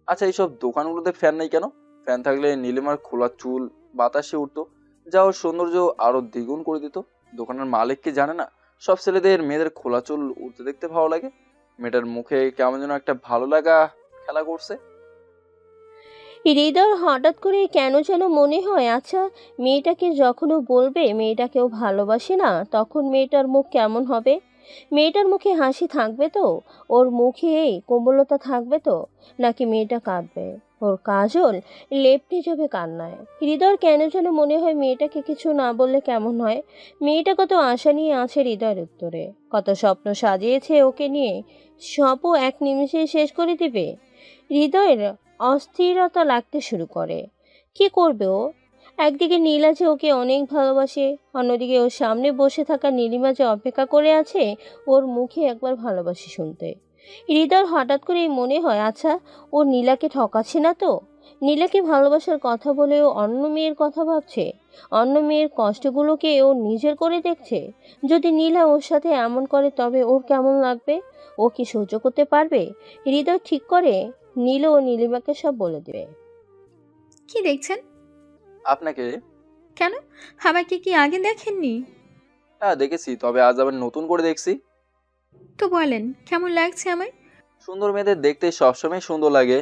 আচ্ছা, এইসব দোকানগুলোতে ফ্যান নেই কেন? ফ্যান থাকলে নীলিমার খোলা চুল বাতাসে উঠতো, যা ওর সৌন্দর্য আরো দ্বিগুণ করে দিত। দোকানের মালিক কি জানে না সব ছেলেদের মেয়েদের খোলা চুল উঠতে দেখতে ভালো লাগে? মেয়েটার মুখে কেমন যেন একটা ভালো লাগা খেলা করছে। হৃদয় হঠাৎ করে কেন যেন মনে হয়, আচ্ছা মেয়েটাকে যখনও বলবে মেয়েটাকেও ভালোবাসে না, তখন মেয়েটার মুখ কেমন হবে? মেয়েটার মুখে হাসি থাকবে তো? ওর মুখে কোমলতা থাকবে তো? নাকি মেয়েটা কাঁদবে? ওর কাজল লেপটে যাবে কান্নায়। হৃদয়ের কেন যেন মনে হয় মেয়েটাকে কিছু না বললে কেমন হয়। মেয়েটা কত আশা নিয়ে আছে হৃদয়ের উত্তরে, কত স্বপ্ন সাজিয়েছে ওকে নিয়ে, সবও এক নিমেষে শেষ করে দিবে। হৃদয়ের অস্থিরতা লাগতে শুরু করে। কি করবে ও? একদিকে নীলা যে ওকে অনেক ভালোবাসে, অন্যদিকে ওর সামনে বসে থাকা নীলিমা যে অপেক্ষা করে আছে ওর মুখে একবার ভালোবাসি শুনতে। হৃদয় হঠাৎ করেই মনে হয়, আচ্ছা ও নীলাকে ঠকাচ্ছে না তো? নীলাকে ভালোবাসার কথা বলেও অন্য মেয়ের কথা ভাবছে, অন্য মেয়ের কষ্টগুলোকে ও নিজের করে দেখছে। যদি নীলা ওর সাথে এমন করে তবে ওর কেমন লাগবে? ও কি সহ্য করতে পারবে? হৃদয় ঠিক করে নীল ও নীলিমাকে সব বলে দেবে। কি দেখছেন? আপনাকে? কেন, আমাকে কি আগে দেখেননি? হ্যাঁ, দেখেছি, তবে আজ আবার নতুন করে দেখছি। তো বলেন কেমন লাগছে আমায়? সুন্দর মেয়েদের দেখতে সবসময় সুন্দর লাগে।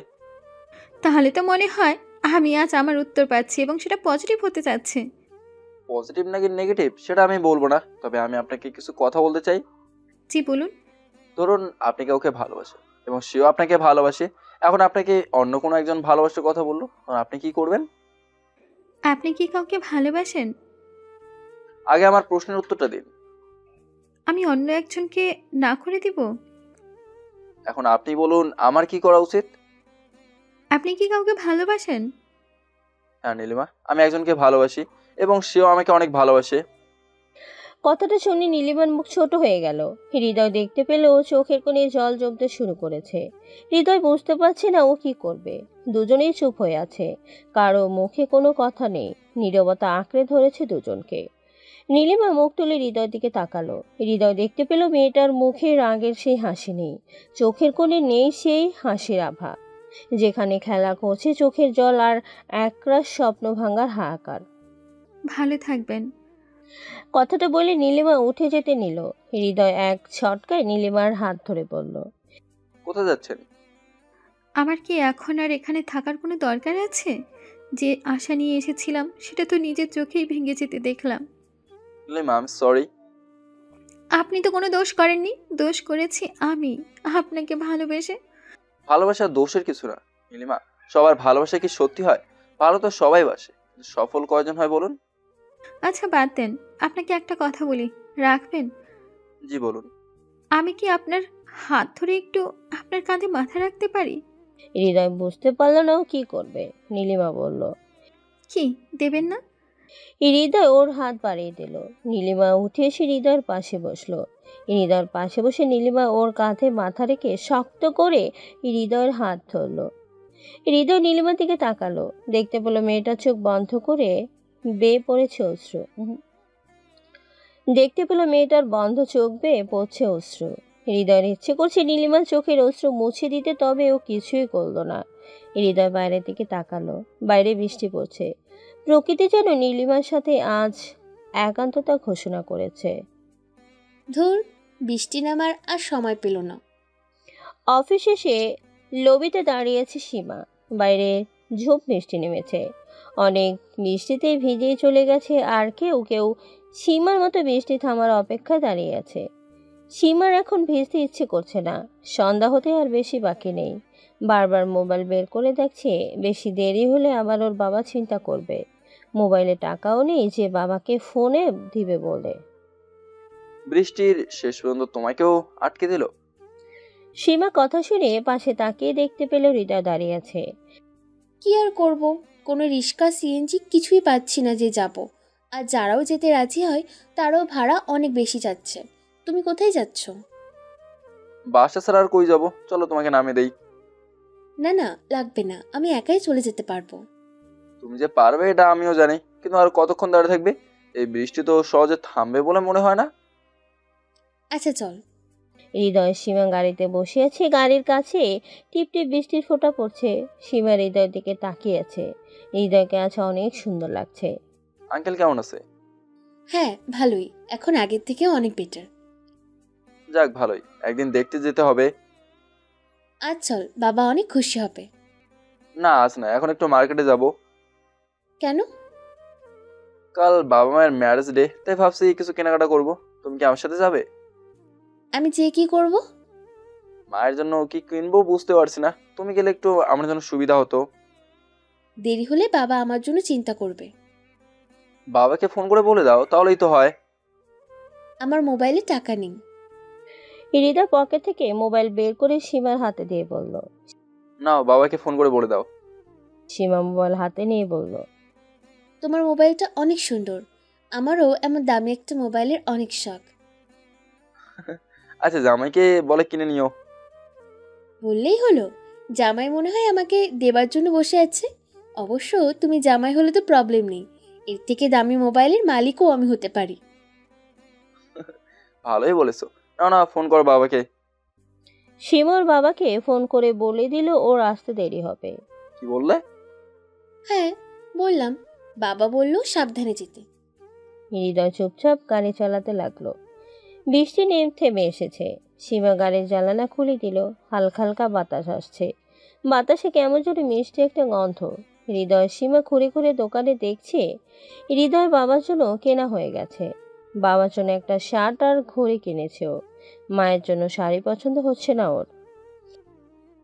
তাহলে তো মনে হয় আমি আজ আমার উত্তর পাচ্ছি এবং সেটা পজিটিভ হতে যাচ্ছে। পজিটিভ নাকি নেগেটিভ সেটা আমি বলবো না, তবে আমি আপনাকে কিছু কথা বলতে চাই। জি বলুন। ধরুন আপনি কাউকে ভালোবাসেন এবং সেও আপনাকে ভালোবাসে, এখন আপনাকে অন্য কোনো একজন ভালোবাসার কথা বললো, তখন আপনি কি করবেন? আপনি কি কাউকে ভালোবাসেন? আগে আমার প্রশ্নের উত্তরটা দিন। আমি অন্য একজনকে না করে দিব? এখন আপনি বলুন আমার কি করা উচিত? আপনি কি কাউকে ভালোবাসেন? হ্যাঁ নীলিমা, আমি একজনকে ভালোবাসি এবং সেও আমাকে অনেক ভালোবাসে। কথাটা শুনে নীলিমার মুখ ছোট হয়ে গেল। হৃদয় দেখতে পেল ও চোখের কোণে জল জমতে শুরু করেছে। হৃদয় বুঝতে পারছে না ও কি করবে। দুজনেই চুপ হয়ে আছে, কারো মুখে কোনো কথা নেই। নীরবতা আঁকড়ে ধরেছে দুজনকে। নীলিমা মুখ তুলে হৃদয়ের দিকে তাকালো। হৃদয় দেখতে পেল মেয়েটার মুখে রাগের সেই হাসি নেই, চোখের কোণে নেই সেই হাসির আভা। যেখানে খেলা করছে চোখের জল আর একরাশ স্বপ্ন ভাঙার হাহাকার। ভালো থাকবেন। কথাটা বলে নীলিমা উঠে যেতে নিল। হৃদয় এক ছটকায় নীলিমার হাত ধরে বলল, কোথায় যাচ্ছেন? আমার কি এখন আর এখানে থাকার কোনো দরকার আছে? যে আশা নিয়ে এসেছিলাম সেটা তো নিজের চোখেই ভেঙে যেতে দেখলাম। Nilima, I am sorry. আপনি তো কোনো দোষ করেননি, দোষ করেছি আমি আপনাকে ভালোবেসে। ভালোবাসা দোষের কিছু না নীলিমা, সবার ভালোবাসা কি সত্যি হয়? ভালো তো সবাই বাসে, কিন্তু সফল কয়জন হয় বলুন? আচ্ছা বাদ দেন, আপনাকে একটা কথা বলি, রাখবেন? জি বলুন। আমি কি আপনার হাত ধরে একটু আপনার কাঁধে মাথা রাখতে পারি? হৃদয় বুঝতে পারল না ও কি করবে। নীলিমা বলল, কি দেবেন না? হৃদয় ওর হাত বাড়িয়ে দিল। নীলিমা উঠে এসে হৃদয়ের পাশে বসলো। হৃদয়ের পাশে বসে নীলিমা ওর কাঁধে মাথা রেখে শক্ত করে হৃদয়ের হাত ধরল। হৃদয় নীলিমার দিকে তাকালো, দেখতে পেল মেয়েটার চোখ বন্ধ করে বেয়ে পড়েছে অশ্রু। দেখতে পেল মেয়েটার বন্ধ চোখ বেয়ে পড়ছে অশ্রু। হৃদয়ের ইচ্ছে করছে নীলিমার চোখের অশ্রু মুছে দিতে, তবে ও কিছুই করলো না। হৃদয় বাইরের দিকে তাকালো। বাইরে বৃষ্টি পড়ছে। প্রকৃতি যেন নীলিমার সাথে আজ একান্ততা ঘোষণা করেছে। ধুর, বৃষ্টি নামার আর সময় পেল না। অফিস শেষে লবিতে দাঁড়িয়েছে সীমা। বাইরে ঝোপ বৃষ্টি নেমেছে। অনেক বৃষ্টিতে ভিজে চলে গেছে, আর কেউ কেউ সীমার মতো বৃষ্টি থামার অপেক্ষায় দাঁড়িয়ে আছে। সীমার এখন ভিজতে ইচ্ছে করছে না। সন্ধ্যা হতে আর বেশি বাকি নেই। বারবার মোবাইল বের করে দেখছে, বেশি দেরি হলে আবার ওর বাবা চিন্তা করবে। মোবাইলে টাকাও নেই যে বাবাকে ফোনে দিবে বলে। বৃষ্টির শেষ পর্যন্ত তোমাকেও আটকে দিল। সীমা কথা শুনে পাশে তাকিয়ে দেখতে পেল হৃদয় দাঁড়িয়ে আছে। কি আর করব, কোনো রিক্সা সিএনজি কিছুই পাচ্ছি না যে যাব। আর যারাও যেতে রাজি হয় তারাও ভাড়া অনেক বেশি যাচ্ছে। তুমি কোথায় যাচ্ছ? বাসা ছাড়া আর কই যাব, চলো তোমাকে নামিয়ে দেই। না না, লাগবে না, আমি একাই চলে যেতে পারবো। তুমি যে পারবে এটা আমিও জানি, কিন্তু আর কতক্ষণ দাঁড়িয়ে থাকবে? এই বৃষ্টি তো সহজে থামবে বলে মনে হয় না। আচ্ছা চল। হৃদয় সীমা গাড়িতে বসে আছে, গাড়ির কাছে টিপ টিপ বৃষ্টির ফোঁটা পড়ছে। সীমা হৃদয়ের দিকে তাকিয়ে আছে। হৃদয়কে আছে অনেক সুন্দর লাগছে। আঙ্কেল কেমন আছে? হ্যাঁ ভালোই, এখন আগের থেকে অনেক বেটার। যাক ভালোই, একদিন দেখতে যেতে হবে। আজ চল, বাবা অনেক খুশি হবে। না আজ না, এখন একটু মার্কেটে যাব। কেন? কাল বাবা মায়ের ম্যারেজ ডে, তাই ভাবছি কিছু কেনাকাটা করব। তুমি কি আমার সাথে যাবে? আমি যে কি করব? মায়ের জন্য কি কিনবো বুঝতে পারছি না, তুমি গেলে একটু আমার জন্য সুবিধা হতো। দেরি হলে বাবা আমার জন্য চিন্তা করবে। বাবাকে ফোন করে বলে দাও, তাহলেই তো হয়। আমার মোবাইলে টাকা নেই। হৃদয় পকেট থেকে মোবাইল বের করে সীমার হাতে দিয়ে বলল। নাও, বাবাকে ফোন করে বলে দাও। সীমা মোবাইল হাতে নিয়ে বলল, তোমার মোবাইলটা অনেক সুন্দর, আমারও এমন দামি একটা মোবাইলের অনেক শখ। আচ্ছা, জামাইকে বলে কিনে নিও। বললেই হলো? জামাই মনে হয় আমাকে দেবার জন্য বসে আছে। অবশ্য তুমি জামাই হলে তো প্রবলেম নেই, এর থেকে দামি মোবাইলের মালিকও আমি হতে পারি। ভালোই বলেছো। না না, ফোন করো বাবাকে। সীমার বাবাকে ফোন করে বলে দিল ওর আসতে দেরি হবে। কি বললে? হ্যাঁ বললাম, বাবা বলল সাবধানে যেতে। হৃদয় চুপচাপ গাড়ি চালাতে লাগলো। বৃষ্টি থেমে এসেছে। সীমা গাড়ির জানালা খুলে দিল। হালকা হালকা বাতাস আসছে। বাতাসে কেমন যেন মিষ্টি একটা গন্ধ। হৃদয় সীমা ঘুরে ঘুরে দোকানে দেখছে। হৃদয় বাবার জন্য কেনা হয়ে গেছে। বাবার জন্য একটা শার্ট আর ঘড়ি কিনেছে ও। মায়ের জন্য শাড়ি পছন্দ হচ্ছে না ওর।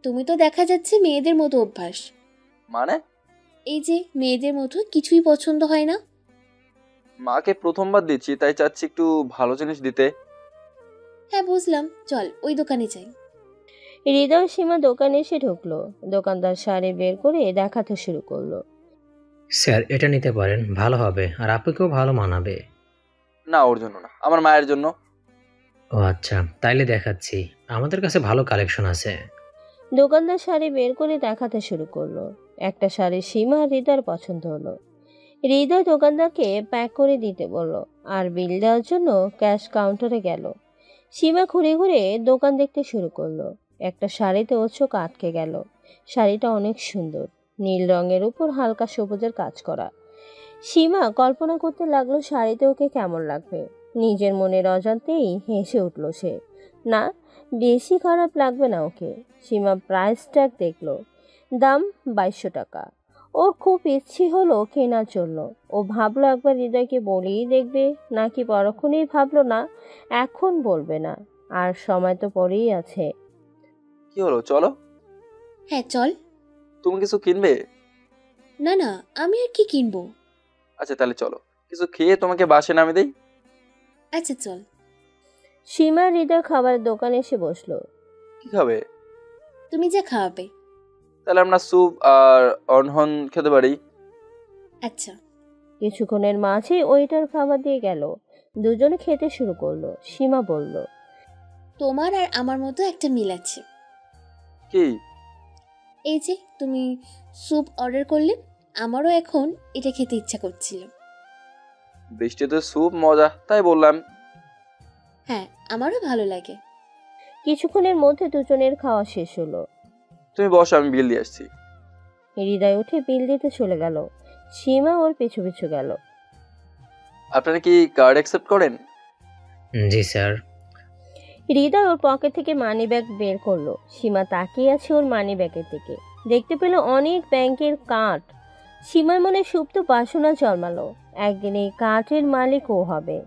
তুমি তো দেখা যাচ্ছে মেয়েদের মতো অভ্যাস। মানে? এই যে মেয়েদের মতো কিছুই পছন্দ হয় না। মাকে প্রথমবার দিচ্ছি, তাই চাচ্ছি একটু ভালো জিনিস দিতে। হ্যাঁ বুঝলাম, চল ওই দোকানে যাই। হৃদয় সীমা দোকানে এসে ঢুকলো। দোকানদার শাড়ি বের করে দেখাতে শুরু করলো। স্যার, এটা নিতে পারেন, ভালো হবে আর আপনাকেও ভালো মানাবে। না, ওর জন্য না, আমার মায়ের জন্য। ও আচ্ছা, তাইলে দেখাচ্ছি, আমাদের কাছে ভালো কালেকশন আছে। দোকানদার শাড়ি বের করে দেখাতে শুরু করলো। একটা শাড়ি সীমা আর হৃদয়ের পছন্দ হলো। হৃদয় দোকানদারকে প্যাক করে দিতে বলল আর বিল দেওয়ার জন্য ক্যাশ কাউন্টারে গেল। সীমা ঘুরে ঘুরে দোকান দেখতে শুরু করলো। একটা শাড়িতে ওর চোখ আটকে গেল। শাড়িটা অনেক সুন্দর, নীল রঙের উপর হালকা সবুজের কাজ করা। সীমা কল্পনা করতে লাগলো শাড়িতে ওকে কেমন লাগবে। নিজের মনের অজান্তেই হেসে উঠল সে। না, বেশি খারাপ লাগবে না ওকে। সীমা প্রাইস ট্যাগ দেখলো, দাম 2200 টাকা। ওর খুব ইচ্ছে হলো কেনার জন্য। ও ভাবলো একবার হৃদয়কে বলেই দেখবে, নাকি পরক্ষণেই ভাবলো না, এখন বলবে না, আর সময় তো পরেই আছে। কি হলো, চলো। হ্যাঁ চল। তুমি কিছু কিনবে? না না, আমি আর কি কিনবো। আচ্ছা তাহলে চলো, কিছু খেয়ে তোমাকে বাসে নামিয়ে দেই। আচ্ছা চল। সীমা হৃদয় খাবারের দোকানে এসে বসলো। কি খাবে? তুমি যা খাওয়াবে। তাহলে আমরা স্যুপ আর অনহন খেতে পারি। আচ্ছা। কিছুক্ষণের মাঝে ওইটার খাবার দিয়ে গেল। দুজনে খেতে শুরু করলো। সীমা বলল, তোমার আর আমার মতো একটা মিল আছে। কি? এই যে তুমি স্যুপ অর্ডার করলে, আমারও এখন এটা খেতে ইচ্ছা করছিল। বৃষ্টিতে স্যুপ মজা, তাই বললাম। হ্যাঁ, আমারও ভালো লাগে। কিছুক্ষণের মধ্যে দুজনের খাওয়া শেষ হলো। তুমি বসো, আমি বিল দিয়ে আসছি। হৃদয় উঠে বিল দিতে চলে গেল। সীমা ওর পিছু পিছু গেল। আপনারা কি কার্ড অ্যাকসেপ্ট করেন? জি স্যার। হৃদয় ওর পকেট থেকে মানি ব্যাগ বের করলো। সীমা তাকিয়ে আছে ওর মানি ব্যাগের দিকে। দেখতে পেল অনেক ব্যাংকের কার্ড। সীমার মনে সুপ্ত বাসনা জন্মালো, একদিন এই কার্ডের মালিক ও হবে।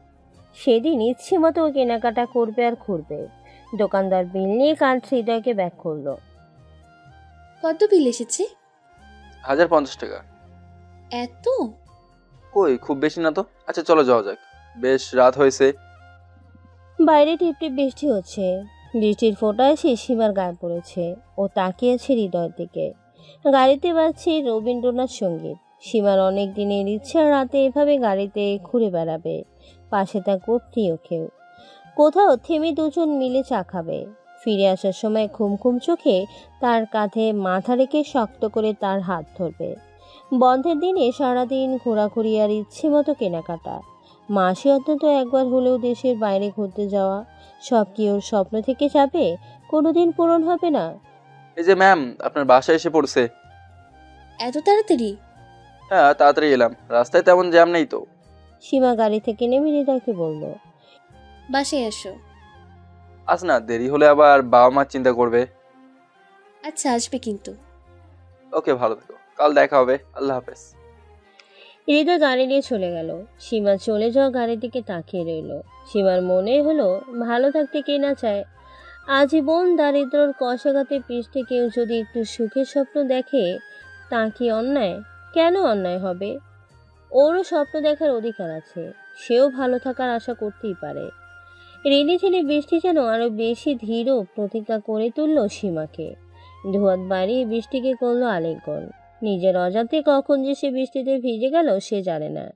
সেদিন ইচ্ছে মতো ও কেনাকাটা করবে আর ঘুরবে। দোকানদার বিল নিয়ে কার্ড হৃদয়কে ব্যাক করলো। কত বিল এসেছে? 1050 টাকা। এত? কই, খুব বেশি না তো। আচ্ছা চলো যাওয়া যাক, বেশ রাত হয়েছে। বাইরে টিপটিপ বৃষ্টি হচ্ছে। বৃষ্টির ফোঁটা এসে সীমার গায়ে পড়েছে। ও তাকিয়েছে হৃদয়ের দিকে। গাড়িতে বাজছে রবীন্দ্রনাথ সঙ্গীত। সীমার অনেক দিনের ইচ্ছা রাতে এভাবে গাড়িতে ঘুরে বেড়াবে, পাশে থাকবো প্রিয় কেউ। কোথাও থেমে দুজন মিলে চা খাবে। ফিরে আসার সময় ঘুম ঘুম চোখে তার কাঁধে মাথা রেখে শক্ত করে তার হাত ধরবে। বন্ধের দিনে সারাদিন ঘোরাঘুরি আর ইচ্ছে মতো কেনাকাটা। মাসে অন্তত একবার হলেও দেশের বাইরে ঘুরতে যাওয়া। সব কি ওর স্বপ্ন থেকে যাবে? কোনোদিন পূরণ হবে না। এই যে ম্যাম, আপনার বাসায় এসে পড়ছে। এত তাড়াতাড়ি? হ্যাঁ, তাড়াতাড়ি এলাম, রাস্তায় তেমন জ্যাম নেই তো। সীমা গাড়ি থেকে নেমে হৃদয়কে বলল, বাসায় এসো। আস না, দেরি হলে আবার বাবা মা চিন্তা করবে। আচ্ছা, আসবে কিন্তু। ওকে, ভালো থেকো, কাল দেখা হবে, আল্লাহ হাফেজ। হৃদয় গাড়ি নিয়ে চলে গেল। সীমা চলে যাওয়া গাড়ির দিকে তাকিয়ে রইল। সীমার মনে হলো ভালো থাকতে কে না চায়। আজীবন দারিদ্র্যর কষাঘাতে পৃষ্ঠে কেউ যদি একটু সুখের স্বপ্ন দেখে, তা কি অন্যায়? কেন অন্যায় হবে? ওরও স্বপ্ন দেখার অধিকার আছে। সেও ভালো থাকার আশা করতেই পারে। ঋণী ছেলে বৃষ্টি যেন আরো বেশি ধীর প্রতিজ্ঞা করে তুলল সীমাকে। ধোয়াত বাড়িয়ে বৃষ্টিকে করলো আলিঙ্গন। নিজের অজান্তে কখন যে সে বৃষ্টিতে ভিজে গেল সে জানে না।